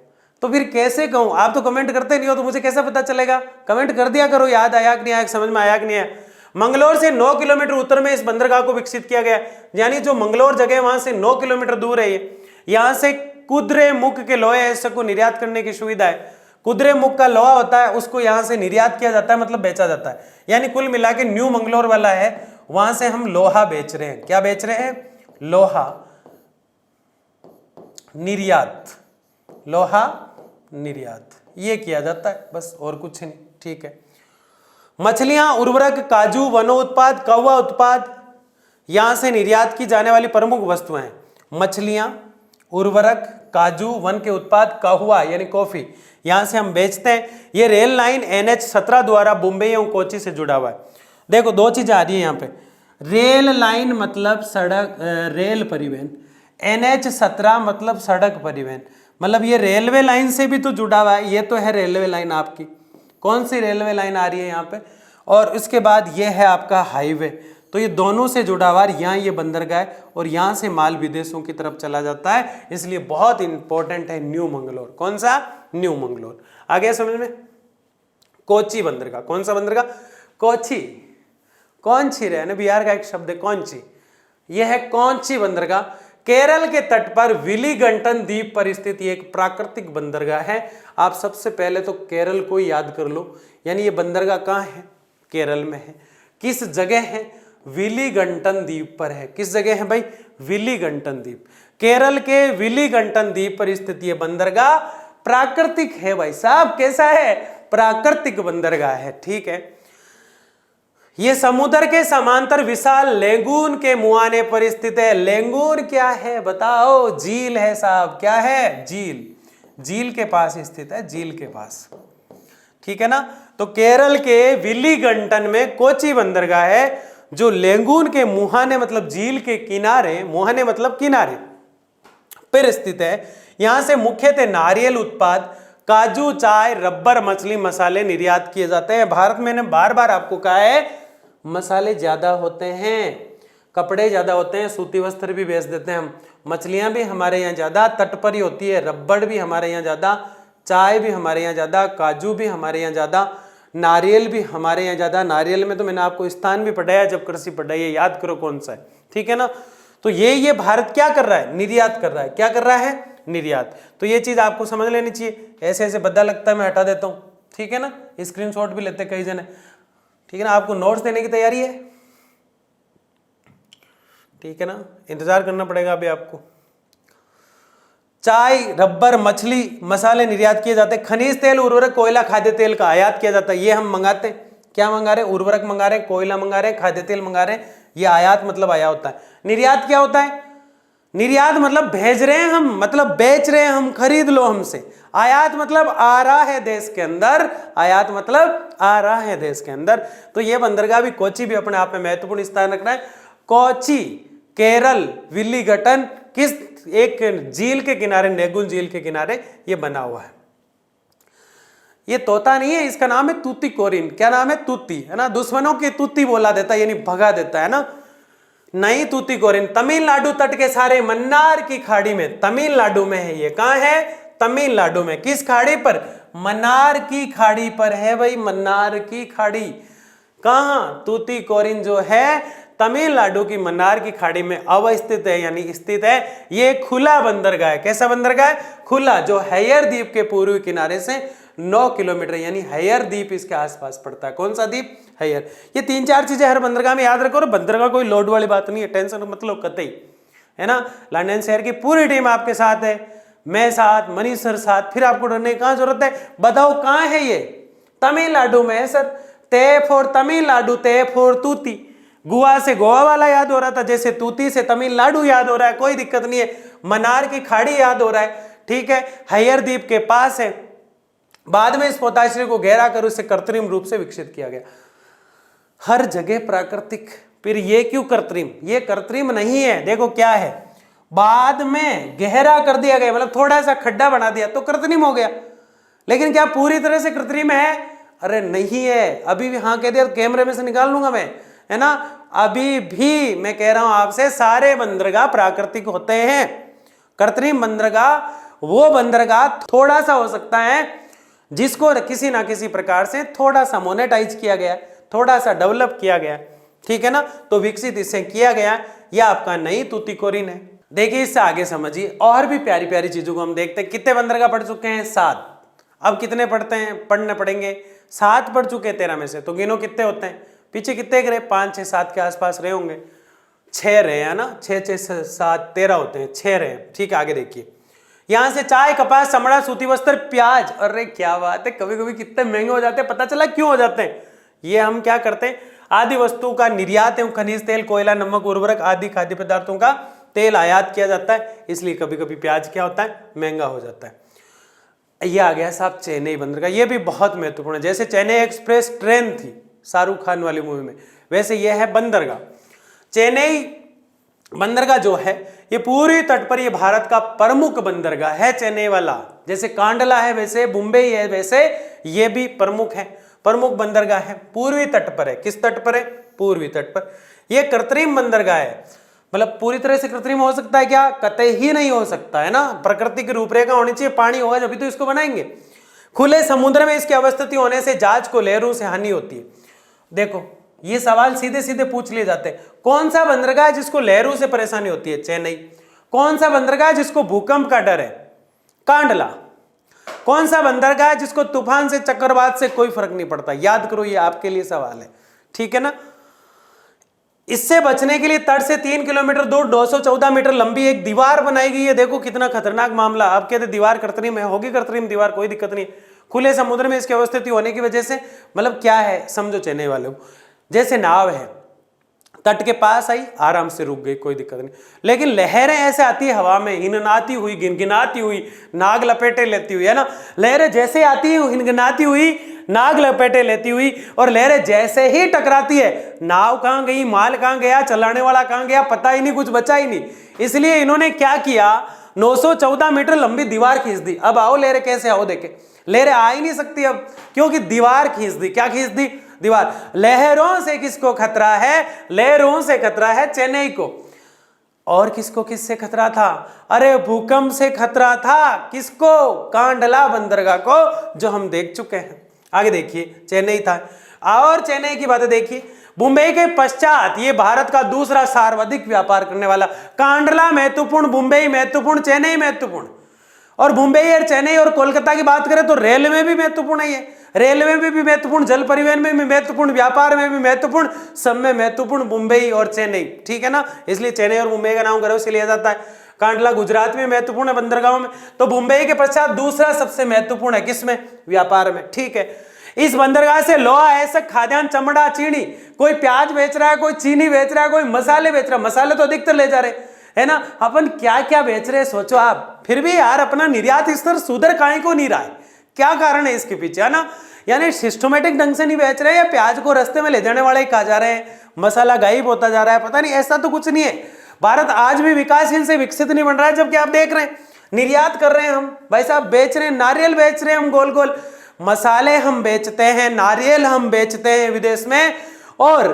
तो फिर कैसे कहूं? आप तो कमेंट करते नहीं हो, तो मुझे कैसे पता चलेगा? कमेंट कर दिया करो, याद आया कि नहीं आया, समझ में आया कि नहीं आया। मंगलोर से 9 किलोमीटर उत्तर में इस बंदरगाह को विकसित किया गया, यानी जो मंगलोर जगह वहां से 9 किलोमीटर दूर है ये। यहां से कुद्रेमुख के लोहे अयस्क को निर्यात करने की सुविधा है। कुद्रेमुख का लोहा होता है, उसको यहां से निर्यात किया जाता है, मतलब बेचा जाता है। यानी कुल मिला के न्यू मंगलोर वाला है, वहां से हम लोहा बेच रहे हैं। क्या बेच रहे हैं? लोहा निर्यात। लोहा निर्यात ये किया जाता है, बस और कुछ नहीं, ठीक है। मछलियां, उर्वरक, काजू, वनोत्पाद, कौवा उत्पाद यहां से निर्यात की जाने वाली प्रमुख वस्तुएं हैं। मछलियां, उर्वरक, काजू, वन के उत्पाद, कहुआ यानी कॉफी यहां से हम बेचते हैं। ये रेल लाइन NH17 द्वारा मुंबई एवं कोच्चि से जुड़ा हुआ है। देखो दो चीजें आ रही है यहाँ पे, रेल लाइन मतलब सड़क, रेल परिवहन, NH17 मतलब सड़क परिवहन, मतलब ये रेलवे लाइन से भी तो जुड़ा हुआ है। ये तो है रेलवे लाइन आपकी, कौन सी रेलवे लाइन आ रही है यहाँ पे, और इसके बाद ये है आपका हाईवे। तो ये दोनों से जुड़ा हुआ है। यहाँ ये बंदरगाह है और यहाँ से माल विदेशों की तरफ चला जाता है, इसलिए बहुत इंपॉर्टेंट है न्यू मंगलोर। कौन सा? न्यू मंगलोर। आ गया समझ में? कोच्चि बंदरगाह, कौन सा बंदरगाह? कोच्चि, कौनची रहे ना, बिहार का एक शब्द है कौनची, यह है कौनची बंदरगाह। केरल के तट पर विलिगंटन द्वीप पर स्थित एक प्राकृतिक बंदरगाह है। आप सबसे पहले तो केरल को याद कर लो, यानी ये बंदरगाह कहाँ है? केरल में है। किस जगह है? विलिगंटन द्वीप पर है। किस जगह है भाई? विलिगंटन द्वीप। केरल के विलिगंटन द्वीप पर स्थित ये बंदरगाह प्राकृतिक है भाई साहब। कैसा है? प्राकृतिक बंदरगाह है। ठीक है, ये समुद्र के समांतर विशाल लेगून के मुहाने पर स्थित है। लेगून क्या है बताओ? झील है साहब। क्या है? झील। झील के पास स्थित है, झील के पास। ठीक है ना। तो केरल के विलिगंटन में कोच्चि बंदरगाह है, जो लेगून के मुहाने मतलब झील के किनारे, मुहाने मतलब किनारे पर स्थित है। यहां से मुख्यतः नारियल उत्पाद, काजू, चाय, रबर, मछली, मसाले निर्यात किए जाते हैं। भारत में मैंने बार बार आपको कहा है मसाले ज्यादा होते हैं, कपड़े ज्यादा होते हैं, सूती वस्त्र भी बेच देते हैं हम, मछलियां भी हमारे यहाँ ज्यादा तट पर ही होती है, रबड़ भी हमारे यहाँ ज्यादा, चाय भी हमारे यहाँ ज्यादा, काजू भी हमारे यहाँ ज्यादा, नारियल भी हमारे यहाँ ज्यादा। नारियल में तो मैंने आपको स्थान भी पढ़ाया जब कृषि पढ़ाई है, याद करो कौन सा है। ठीक है ना। तो ये भारत क्या कर रहा है? निर्यात कर रहा है। क्या कर रहा है? निर्यात। तो ये चीज आपको समझ लेनी चाहिए। ऐसे ऐसे बद्दा लगता है मैं हटा देता हूँ। ठीक है ना। स्क्रीनशॉट भी लेते कई जने। ठीक है ना। आपको नोट्स देने की तैयारी है? ठीक है ना, इंतजार करना पड़ेगा अभी आपको। चाय, रबर, मछली, मसाले निर्यात किए जाते हैं। खनिज तेल, उर्वरक, कोयला, खाद्य तेल का आयात किया जाता है। ये हम मंगाते हैं। क्या मंगा रहे हैं? उर्वरक मंगा रहे हैं, कोयला मंगा रहे हैं, खाद्य तेल मंगा रहे हैं। ये आयात मतलब आया होता है। निर्यात क्या होता है? निर्यात मतलब भेज रहे हैं हम, मतलब बेच रहे हैं हम, खरीद लो हमसे। आयात मतलब आ रहा है देश के अंदर, आयात मतलब आ रहा है देश के अंदर। तो ये बंदरगाह भी, कोच्चि भी अपने आप में महत्वपूर्ण स्थान रख रहा है। कोच्चि केरल विलिगंटन किस एक झील के किनारे, नेगुन झील के किनारे ये बना हुआ है। ये तोता नहीं है, इसका नाम है तूतीकोरिन। क्या नाम है? तूती, है ना। दुश्मनों की तूती बोला देता है, यानी भगा देता है ना। नहीं तूतीकोरिन, तमिलनाडु तट के सारे मन्नार की खाड़ी में, तमिलनाडु में है ये। कहां है? तमिलनाडु में। किस खाड़ी पर? मन्नार की खाड़ी पर है भाई, मन्नार की खाड़ी। कहां? तूतीकोरिन जो है तमिलनाडु की मन्नार की खाड़ी में अवस्थित है, यानी स्थित है। ये खुला बंदरगाह है। कैसा बंदरगाह है? खुला, जो हैयर द्वीप के पूर्वी किनारे से 9 किलोमीटर, यानी हैयर द्वीप इसके आसपास पड़ता है। कौन सा द्वीप? हैयर। ये 3-4 चीजें हर बंदरगाह में याद रखो। और बंदरगाह कोई लोड वाली बात नहीं है, टेंशन मतलब कतई, है ना। लंदन शहर की पूरी टीम आपके साथ है, मैं साथ, मनीष सर साथ। फिर आपको डरने की कहां जरूरत है? बताओ कहां है ये? तमिलनाडु में है सर। ते फॉर तमिलनाडु, ते फॉर तूती। गोवा से गोवा वाला याद हो रहा था, जैसे तूती से तमिलनाडु याद हो रहा है, कोई दिक्कत नहीं है। मन्नार की खाड़ी याद हो रहा है। ठीक है, हैयर द्वीप के पास है। बाद में इस पोताश्रय को गहरा कर उसे कृत्रिम रूप से विकसित किया गया। हर जगह प्राकृतिक, फिर ये क्यों कृत्रिम? ये कृत्रिम नहीं है। देखो क्या है, बाद में गहरा कर दिया गया, मतलब थोड़ा सा खड्डा बना दिया तो कृत्रिम हो गया। लेकिन क्या पूरी तरह से कृत्रिम है? अरे नहीं है। अभी भी हाँ कह दिया कैमरे में से निकाल लूंगा मैं, है ना। अभी भी मैं कह रहा हूं आपसे, सारे बंदरगाह प्राकृतिक होते हैं। कृत्रिम बंदरगाह वो बंदरगाह थोड़ा सा हो सकता है जिसको किसी ना किसी प्रकार से थोड़ा सा मोनेटाइज किया गया, थोड़ा सा डेवलप किया गया। ठीक है ना। तो विकसित इससे किया गया। यह आपका नई तूतीकोरिन है। देखिए इससे आगे समझिए, और भी प्यारी प्यारी चीजों को हम देखते हैं। कितने बंदरगाह पढ़ चुके हैं? 7। अब कितने पढ़ते हैं? पढ़ने पड़ेंगे। 7 पढ़ चुके हैं 13 में से। तो गिनो कितने होते हैं? पीछे कितने रहे? 5, 6, 7 के आसपास रहे होंगे। 6 रहे, है ना। 6, 6, 7, 13 होते हैं। 6 रहे। ठीक है, आगे देखिए। यहां से चाय, कपास, चमड़ा, सूती वस्त्र, प्याज। अरे क्या बात है, कभी कभी कितने महंगे हो जाते हैं, पता चला क्यों हो जाते हैं? ये हम क्या करते हैं, आदि वस्तुओं का निर्यात एवं खनिज तेल, कोयला, नमक, उर्वरक आदि खाद्य पदार्थों का तेल आयात किया जाता है, इसलिए कभी कभी प्याज क्या होता है, महंगा हो जाता है। ये आ गया साहब चेन्नई बंदरगाह, ये भी बहुत महत्वपूर्ण है। जैसे चेन्नई एक्सप्रेस ट्रेन थी शाहरुख खान वाली मूवी में, वैसे ये है बंदरगाह। चेन्नई बंदरगाह जो है ये पूरी तट पर, ये भारत का प्रमुख बंदरगाह है चेन्नई वाला। जैसे कांडला है वैसे मुंबई है, वैसे ये भी प्रमुख है, प्रमुख बंदरगाह है, पूर्वी तट पर है। किस तट पर है, पूर्वी तट पर। यह कृत्रिम बंदरगाह है, मतलब पूरी तरह से कृत्रिम हो सकता है क्या, कतई ही नहीं हो सकता है ना, प्रकृति की रूपरेखा होनी चाहिए, पानी होगा जब तो इसको बनाएंगे। खुले समुद्र में इसकी अवस्थिति होने से जहाज को लहरों से हानि होती है। देखो ये सवाल सीधे सीधे पूछ लिए जाते हैं, कौन सा बंदरगाह है जिसको लहरों से परेशानी होती है, चेन्नई। कौन सा बंदरगाह है जिसको भूकंप का डर है, कांडला। कौन सा बंदरगाह है जिसको तूफान से चक्रवात से कोई फर्क नहीं पड़ता, याद करो, ये आपके लिए सवाल है, ठीक है ना। इससे बचने के लिए तट से 3 किलोमीटर दूर 214 मीटर लंबी एक दीवार बनाई गई है। देखो कितना खतरनाक मामला। आप कहते दीवार कृत्रिम है, होगी कृत्रिम दीवार, कोई दिक्कत नहीं। खुले समुद्र में इसकी अवस्थिति होने की वजह से, मतलब क्या है समझो चेन्नई वालों, जैसे नाव है तट के पास आई, आराम से रुक गई, कोई दिक्कत नहीं। लेकिन लहरें ऐसे आती है हवा में, हिननाती हुई, गिनगिनाती हुई, नाग लपेटे लेती हुई, है ना। लहरें जैसे आती है हिनगिनाती हुई, नाग लपेटे लेती हुई, और लहरें जैसे ही टकराती है, नाव कहां गई, माल कहां गया, चलाने वाला कहां गया, पता ही नहीं, कुछ बचा ही नहीं। इसलिए इन्होंने क्या किया, 914 मीटर लंबी दीवार खींच दी। अब आओ लहरें कैसे आओ, देखे लहरें आ ही नहीं सकती अब, क्योंकि दीवार खींच दी। क्या खींच दी, दीवार। लहरों से किसको खतरा है, लहरों से खतरा है चेन्नई को। और किसको, किससे खतरा था, अरे भूकंप से खतरा था, किसको, कांडला बंदरगाह को, जो हम देख चुके हैं। आगे देखिए, चेन्नई था। और चेन्नई की बातें देखिए, मुंबई के पश्चात ये भारत का दूसरा सर्वाधिक व्यापार करने वाला। कांडला महत्वपूर्ण, मुंबई महत्वपूर्ण, चेन्नई महत्वपूर्ण। और मुंबई और चेन्नई और कोलकाता की बात करें तो रेलवे में भी महत्वपूर्ण है ये, रेलवे में भी महत्वपूर्ण, जल परिवहन में भी महत्वपूर्ण, व्यापार में भी महत्वपूर्ण, सब में महत्वपूर्ण मुंबई और चेन्नई, ठीक है ना। इसलिए चेन्नई और मुंबई का नाम गर्व से लिया जाता है। कांडला गुजरात में महत्वपूर्ण है बंदरगाहों में, तो मुंबई के पश्चात दूसरा सबसे महत्वपूर्ण है, किसमें, व्यापार में, ठीक है। इस बंदरगाह से लोहा, ऐसा खाद्यान्न, चमड़ा, चीनी, कोई प्याज बेच रहा है, कोई चीनी बेच रहा है, कोई मसाले बेच रहा है, मसाले तो अधिकतर ले जा रहे, है ना। अपन क्या क्या बेच रहे हैं सोचो आप, फिर भी यार अपना निर्यात स्तर सुधर काहे को नहीं रहा है, क्या कारण है इसके पीछे, है ना। यानी सिस्टमेटिक ढंग से नहीं बेच रहे, या प्याज को रास्ते में ले जाने वाले ही खा जा रहे हैं, मसाला गायब होता जा रहा है, पता नहीं, ऐसा तो कुछ नहीं है। भारत आज भी विकासहीन से विकसित नहीं बन रहा है, जबकि आप देख रहे हैं निर्यात कर रहे हैं हम, भाई साहब बेच रहे हैं, नारियल बेच रहे हैं हम, गोल गोल मसाले हम बेचते हैं, नारियल हम बेचते हैं विदेश में, और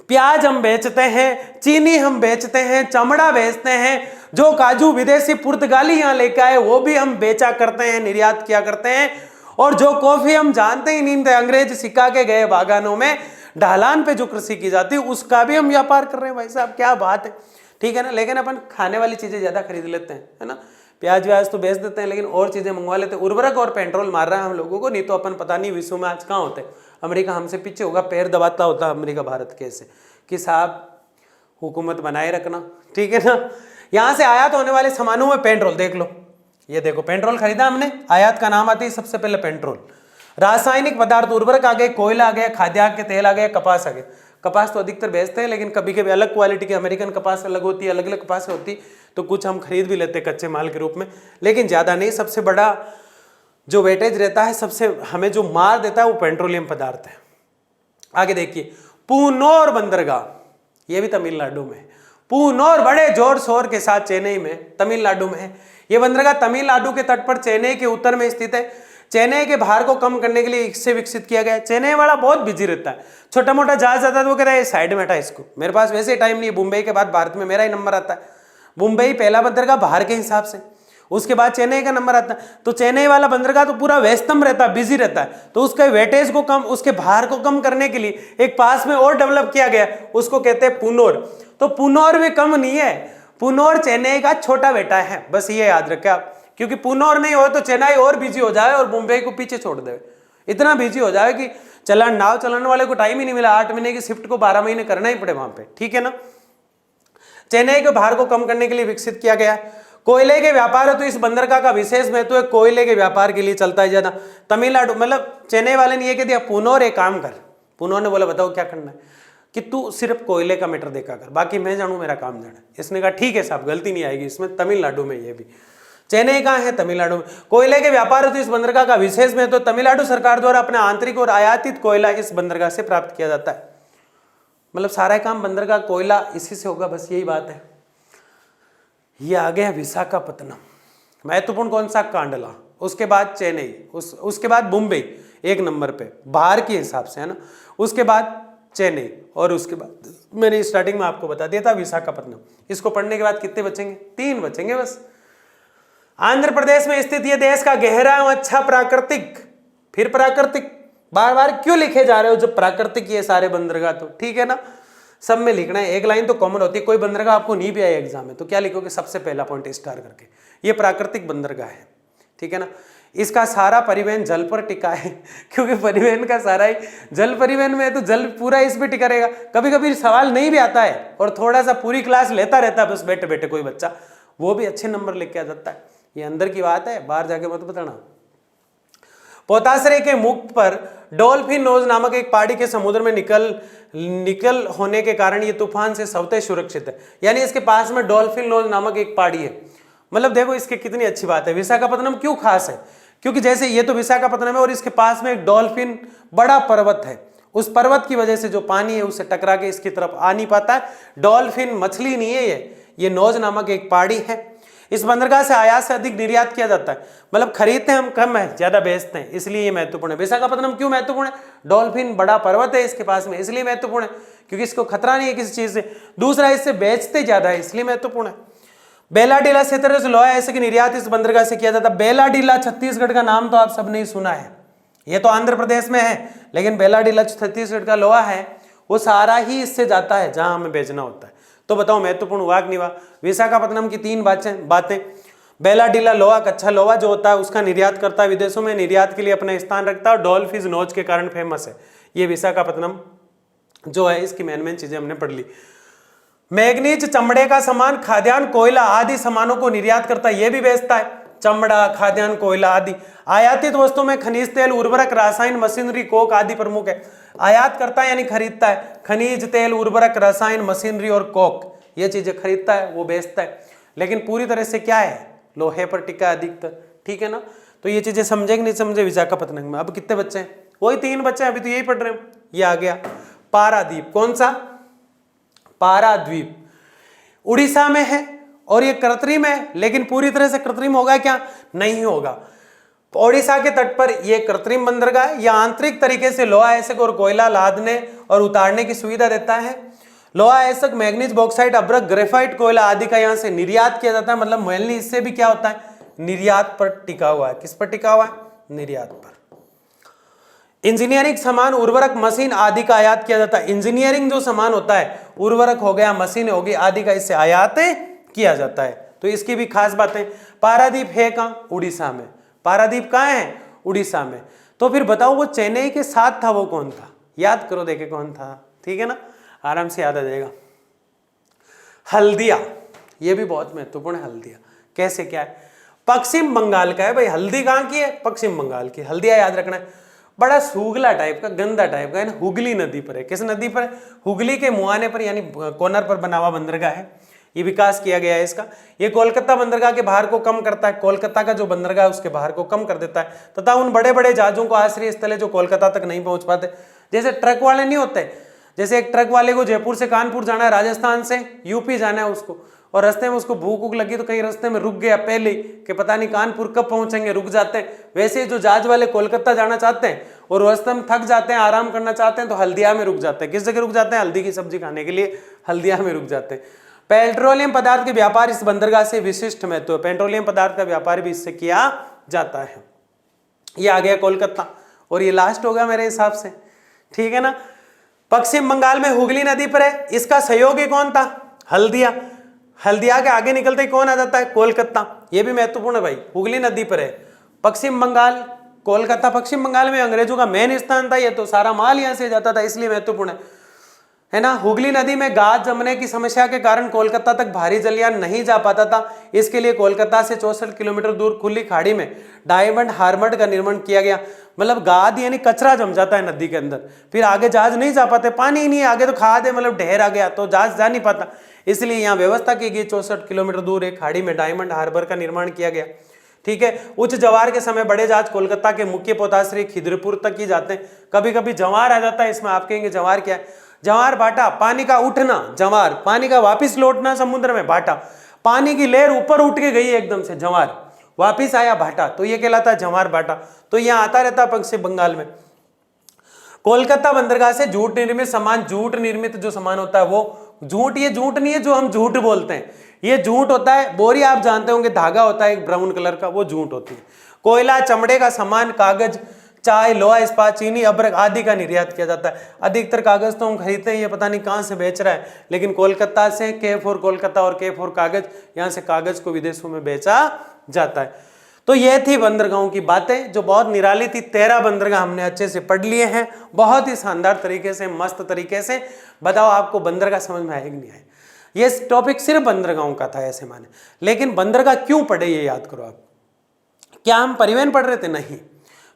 प्याज हम बेचते हैं, चीनी हम बेचते हैं, चमड़ा बेचते हैं, जो काजू विदेशी पुर्तगाली यहाँ लेके आए वो भी हम बेचा करते हैं, निर्यात किया करते हैं। और जो कॉफी हम जानते ही नहीं थे, अंग्रेज सिखा के गए बागानों में, ढालान पे जो कृषि की जाती है उसका भी हम व्यापार कर रहे हैं, भाई साहब क्या बात है, ठीक है ना। लेकिन अपन खाने वाली चीजें ज्यादा खरीद लेते हैं, है ना, प्याज व्याज तो बेच देते हैं, लेकिन और चीजें मंगवा लेते हैं। उर्वरक और पेट्रोल मार रहा है हम लोगों को, नहीं तो अपन पता नहीं विश्व में आज कहाँ होते हैं। अमेरिका हमसे पीछे होगा, पैर दबाता होता अमेरिका भारत के ऐसे कि साहब हुकूमत बनाए रखना, ठीक है ना। यहाँ से आयात होने वाले सामानों में पेट्रोल देख लो, ये देखो पेट्रोल खरीदा हमने, आयात का नाम आती है सबसे पहले पेट्रोल। रासायनिक पदार्थ, उर्वरक आ गए, कोयला आ गया, खाद्यान्न के तेल आ गए, कपास आ गया। कपास तो अधिकतर बेचते हैं, लेकिन कभी कभी अलग क्वालिटी की अमेरिकन कपास अलग होती है, अलग अलग कपास होती, तो कुछ हम खरीद भी लेते हैं कच्चे माल के रूप में, लेकिन ज़्यादा नहीं। सबसे बड़ा जो वेटेज रहता है, सबसे हमें जो मार देता है वो पेट्रोलियम पदार्थ है। आगे देखिए, पूनोर बंदरगाह, ये भी तमिलनाडु में है। पूनोर बड़े जोर शोर के साथ चेन्नई में, तमिलनाडु में है। ये बंदरगाह तमिलनाडु के तट पर चेन्नई के उत्तर में स्थित है। चेन्नई के भार को कम करने के लिए इससे विकसित किया गया है। चेन्नई वाला बहुत बिजी रहता है, छोटा मोटा जहाज आता है तो वो कहता है साइड में हटा इसको, मेरे पास वैसे टाइम नहीं है। मुंबई के बाद भारत में मेरा ही नंबर आता है, मुंबई पहला बंदरगाह बाहर के हिसाब से, उसके बाद चेन्नई का नंबर आता है। तो चेन्नई वाला बंदरगाह तो पूरा व्यस्तम रहता है, बिजी रहता है, तो उसके वेटेज को कम, उसके भार को कम करने के लिए एक पास में और डेवलप किया गया, उसको कहते हैं पूनोर। तो पूनोर भी कम नहीं है, पूनोर चेन्नई का छोटा बेटा है, बस ये याद रखें आप, क्योंकि पूनोर नहीं हो तो चेन्नई और बिजी हो जाए और मुंबई को पीछे छोड़ दे, इतना बिजी हो जाए कि नाव चलाने वाले को टाइम ही नहीं मिला, 8 महीने की शिफ्ट को 12 महीने करना ही पड़े वहां पे, ठीक है ना। चेन्नई के भार को कम करने के लिए विकसित किया गया। कोयले के व्यापार है तो इस बंदरगाह का विशेष महत्व है, कोयले के व्यापार के लिए चलता है ज्यादा। तमिलनाडु मतलब चेन्नई वाले ने ये कह दिया पूनोर एक काम कर, उन्होंने बोला बताओ क्या करना है, कि तू सिर्फ कोयले का मीटर देखा कर, बाकी मैं जानू मेरा काम जाना। इसने कहा ठीक है साहब, गलती नहीं आएगी इसमें। तमिलनाडु में ये भी, चेन्नई कहाँ है, तमिलनाडु में। कोयले के व्यापार हेतु इस बंदरगाह का विशेष में तो तमिलनाडु सरकार द्वारा अपना आंतरिक और आयातित कोयला इस बंदरगाह से प्राप्त किया जाता है। मतलब सारा काम बंदरगाह कोयला इसी से होगा, बस यही बात है। ये आ गया विशाखापत्तनम, महत्वपूर्ण कौन सा, कांडला, उसके बाद चेन्नई, उसके बाद मुंबई 1 नंबर पे बाहर के हिसाब से, है ना। उसके बाद चेन्नई और उसके बाद मैंने स्टार्टिंग में आपको बता दिया था विशाखापत्तनम। इसको पढ़ने के बाद कितने बचेंगे, 3 बचेंगे बस। आंध्र प्रदेश में स्थित यह देश का गहरा एवं अच्छा प्राकृतिक, फिर प्राकृतिक, बार बार क्यों लिखे जा रहे हो जब प्राकृतिक ये सारे बंदरगाह, तो ठीक है ना, सब में लिखना है। एक लाइन तो कॉमन होती है, कोई बंदरगाह आपको नहीं भी आया एग्जाम में तो क्या लिखोगे, सबसे पहला पॉइंट स्टार करके, ये प्राकृतिक बंदरगाह है, ठीक है ना। इसका सारा परिवहन जल पर टिका है, क्योंकि परिवहन का सारा ही जल परिवहन में है, तो जल पूरा इस पे टिका रहेगा। कभी कभी सवाल नहीं भी आता है और थोड़ा सा पूरी क्लास लेता रहता है बस बैठे बैठे कोई बच्चा, वो भी अच्छे नंबर लेके आ जाता है। ये अंदर की बात है, बाहर जाके मत बताना। पोताश्रय के मुख पर डॉल्फिन नोज नामक एक पहाड़ी के समुद्र में निकल होने के कारण ये तूफान से स्वतः सुरक्षित है। यानी इसके पास में डॉल्फिन नोज नामक एक पहाड़ी है। मतलब देखो इसकी कितनी अच्छी बात है। विशाखापत्तनम क्यों खास है, क्योंकि जैसे ये तो विशाखापत्तनम है और इसके पास में एक डॉल्फिन बड़ा पर्वत है, उस पर्वत की वजह से जो पानी है उससे टकरा के इसकी तरफ आ नहीं पाता है। डॉल्फिन मछली नहीं है ये नोज नामक एक पहाड़ी है। इस बंदरगाह से आयात से अधिक निर्यात किया जाता है, मतलब खरीदते हैं हम कम है, ज्यादा बेचते हैं, इसलिए ये महत्वपूर्ण है। विशाखापत्तनम क्यों महत्वपूर्ण है, डॉल्फिन बड़ा पर्वत है इसके पास में, इसलिए महत्वपूर्ण है, क्योंकि इसको खतरा नहीं है किसी चीज से। दूसरा, इससे बेचते ज्यादा है, इसलिए महत्वपूर्ण है। बेलाडीला क्षेत्र से लोहा ऐसे की निर्यात इस बंदरगाह से किया जाता है। बेलाडीला छत्तीसगढ़ का नाम तो आप सबने ही सुना है, ये तो आंध्र प्रदेश में है, लेकिन बेलाडीला छत्तीसगढ़ का लोहा है, वो सारा ही इससे जाता है जहां हमें बेचना होता है। तो बताओ महत्वपूर्ण हुआ कि नहीं हुआ। विशाखापत्तनम की 3 बातें। बेलाडीला लोहा, कच्चा लोहा जो होता है उसका निर्यात करता है, विदेशों में निर्यात के लिए अपना स्थान रखता है, और डॉल्फिन नोज के कारण फेमस है। ये विशाखापत्तनम जो है, इसकी मेन चीजें हमने पढ़ ली। मैग्नीज, चमड़े का सामान, खाद्यान्न, कोयला आदि सामानों को निर्यात करता है, ये भी बेचता है, चमड़ा, खाद्यान्न, कोयला आदि। आयातित वस्तुओं में खनिज तेल, उर्वरक, रासायन, मशीनरी, कोक आदि प्रमुख है। आयात करता है यानी खरीदता है, खनिज तेल, उर्वरक, रसायन, मशीनरी और कोक, ये चीजें खरीदता है, वो बेचता है। लेकिन पूरी तरह से क्या है, लोहे पर टिका अधिकतर, ठीक है ना। तो ये चीजें समझे कि नहीं समझे विशाखापत्तनम में। अब कितने बच्चे हैं, वही 3 बच्चे हैं, अभी तो यही पढ़ रहे हैं। ये आ गया पारादीप, कौन सा, पाराद्वीप, उड़ीसा में है और ये कृत्रिम है, लेकिन पूरी तरह से कृत्रिम होगा क्या, नहीं होगा। ओडिशा के तट पर यह कृत्रिम बंदरगाह है। यह आंतरिक तरीके से लोहा ऐसक और कोयला लादने और उतारने की सुविधा देता है। लोहा ऐसक, मैग्नीज, बॉक्साइट, अभ्रक, ग्रेफाइट, कोयला आदि का यहाँ से निर्यात किया जाता है। मतलब मेनली इससे भी क्या होता है, निर्यात पर टिका हुआ है। किस पर टिका हुआ है, निर्यात पर। इंजीनियरिंग सामान, उर्वरक, मशीन आदि का आयात किया जाता है। इंजीनियरिंग जो सामान होता है, उर्वरक हो गया, मशीन होगी आदि का इससे आयात किया जाता है। तो इसकी भी खास बातें। पारादीप है कहाँ, उड़ीसा में। पारादीप कहाँ है, उड़ीसा में। तो फिर बताओ वो चेन्नई के साथ था, वो कौन था, याद करो, देखे कौन था, ठीक है ना, आराम से याद आ जाएगा। हल्दिया, ये भी बहुत महत्वपूर्ण है। हल्दिया कैसे, क्या है, पश्चिम बंगाल का है भाई। हल्दी कहाँ की है, पश्चिम बंगाल की। हल्दिया याद रखना है। बड़ा सूगला टाइप का, गंदा टाइप का है ना, हुगली नदी पर है। किस नदी पर, हुगली के मुहाने पर यानी कोनर पर बना हुआ बंदरगाह है। ये विकास किया गया है इसका। ये कोलकाता बंदरगाह के भार को कम करता है, कोलकाता का जो बंदरगाह है उसके भार को कम कर देता है, तथा उन बड़े बड़े जहाजों को आश्रय स्थल है जो कोलकाता तक नहीं पहुंच पाते। जैसे ट्रक वाले नहीं होते, जैसे एक ट्रक वाले को जयपुर से कानपुर जाना है, राजस्थान से यूपी जाना है उसको, और रास्ते में उसको भूख वूख लगी तो कहीं रास्ते में रुक गया पहले कि पता नहीं कानपुर कब पहुंचेंगे, रुक जाते हैं। वैसे ही जो जहाज वाले कोलकाता जाना चाहते हैं और रास्ते में थक जाते हैं, आराम करना चाहते हैं, तो हल्दिया में रुक जाते हैं। किस जगह रुक जाते हैं, हल्दी की सब्जी खाने के लिए हल्दिया में रुक जाते हैं। पेट्रोलियम पदार्थ के व्यापार इस बंदरगाह से विशिष्ट महत्व है। पेट्रोलियम पदार्थ का व्यापार भी इससे किया जाता है। ये आ गया कोलकाता, और ये लास्ट होगा मेरे हिसाब से, ठीक है ना। पश्चिम बंगाल में हुगली नदी पर है। इसका सहयोगी कौन था, हल्दिया। हल्दिया के आगे निकलते ही कौन आ जाता है, कोलकाता। ये भी महत्वपूर्ण है भाई, हुगली नदी पर है। पश्चिम बंगाल, कोलकाता। पश्चिम बंगाल में अंग्रेजों का मेन स्थान था, ये तो सारा माल यहाँ से जाता था, इसलिए महत्वपूर्ण है ना। हुगली नदी में गाद जमने की समस्या के कारण कोलकाता तक भारी जलयान नहीं जा पाता था। इसके लिए कोलकाता से 64 किलोमीटर दूर खुली खाड़ी में डायमंड हार्बर का निर्माण किया गया। मतलब गाद यानी कचरा जम जाता है नदी के अंदर, फिर आगे जहाज नहीं जा पाते, पानी ही नहीं है आगे, तो खाद है, मतलब ढेर आ गया तो जहाज जा नहीं पाता, इसलिए यहाँ व्यवस्था की गई। 64 किलोमीटर दूर एक खाड़ी में डायमंड हार्बर का निर्माण किया गया। ठीक है। उच्च जवार के समय बड़े जहाज कोलकाता के मुख्य पोताश्री खिद्रपुर तक ही जाते हैं। कभी कभी जवार आ जाता है इसमें। आप कहेंगे जवार क्या है? जवार भाटा, पानी का उठना, जवार पानी का वापिस लौटना समुद्र में, भाटा पानी की लहर ऊपर उठ के गई एकदम से, जवार वापिस आया भाटा, तो ये कहलाता है जवार भाटा। तो यहाँ आता रहता है पश्चिम बंगाल में। कोलकाता बंदरगाह से जूट निर्मित सामान, जूट निर्मित जो सामान होता है वो जूट, ये जूट नहीं है जो हम झूठ बोलते हैं, ये जूट होता है। बोरी आप जानते होंगे, धागा होता है एक ब्राउन कलर का, वो जूट होती है। कोयला, चमड़े का सामान, कागज, चाय, लोहा, इस्पात, चीनी, अदरक आदि का निर्यात किया जाता है। अधिकतर कागज तो हम खरीदते हैं, ये पता नहीं कहाँ से बेच रहा है, लेकिन कोलकाता से के फॉर कोलकाता और के फॉर कागज, यहाँ से कागज को विदेशों में बेचा जाता है। तो ये थी बंदरगाहों की बातें जो बहुत निराली थी। 13 बंदरगाह हमने अच्छे से पढ़ लिए हैं, बहुत ही शानदार तरीके से, मस्त तरीके से। बताओ आपको बंदरगाह समझ में आया कि नहीं आया? ये टॉपिक सिर्फ बंदरगाहों का था ऐसे माने, लेकिन बंदरगाह क्यों पढ़े ये याद करो आप। क्या हम परिवहन पढ़ रहे थे? नहीं,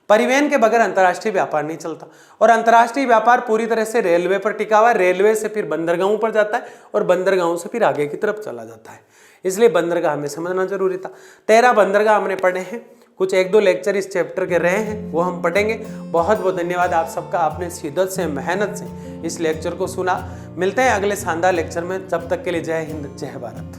परिवहन के बगैर अंतर्राष्ट्रीय व्यापार नहीं चलता, और अंतर्राष्ट्रीय व्यापार पूरी तरह से रेलवे पर टिका हुआ है। रेलवे से फिर बंदरगाहों पर जाता है और बंदरगाहों से फिर आगे की तरफ चला जाता है, इसलिए बंदरगाह हमें समझना जरूरी था। 13 बंदरगाह हमने पढ़े हैं, कुछ 1-2 लेक्चर इस चैप्टर के रहे हैं वो हम पढ़ेंगे। बहुत बहुत धन्यवाद आप सबका, आपने शिद्दत से, मेहनत से इस लेक्चर को सुना। मिलते हैं अगले शानदार लेक्चर में, तब तक के लिए जय हिंद, जय भारत।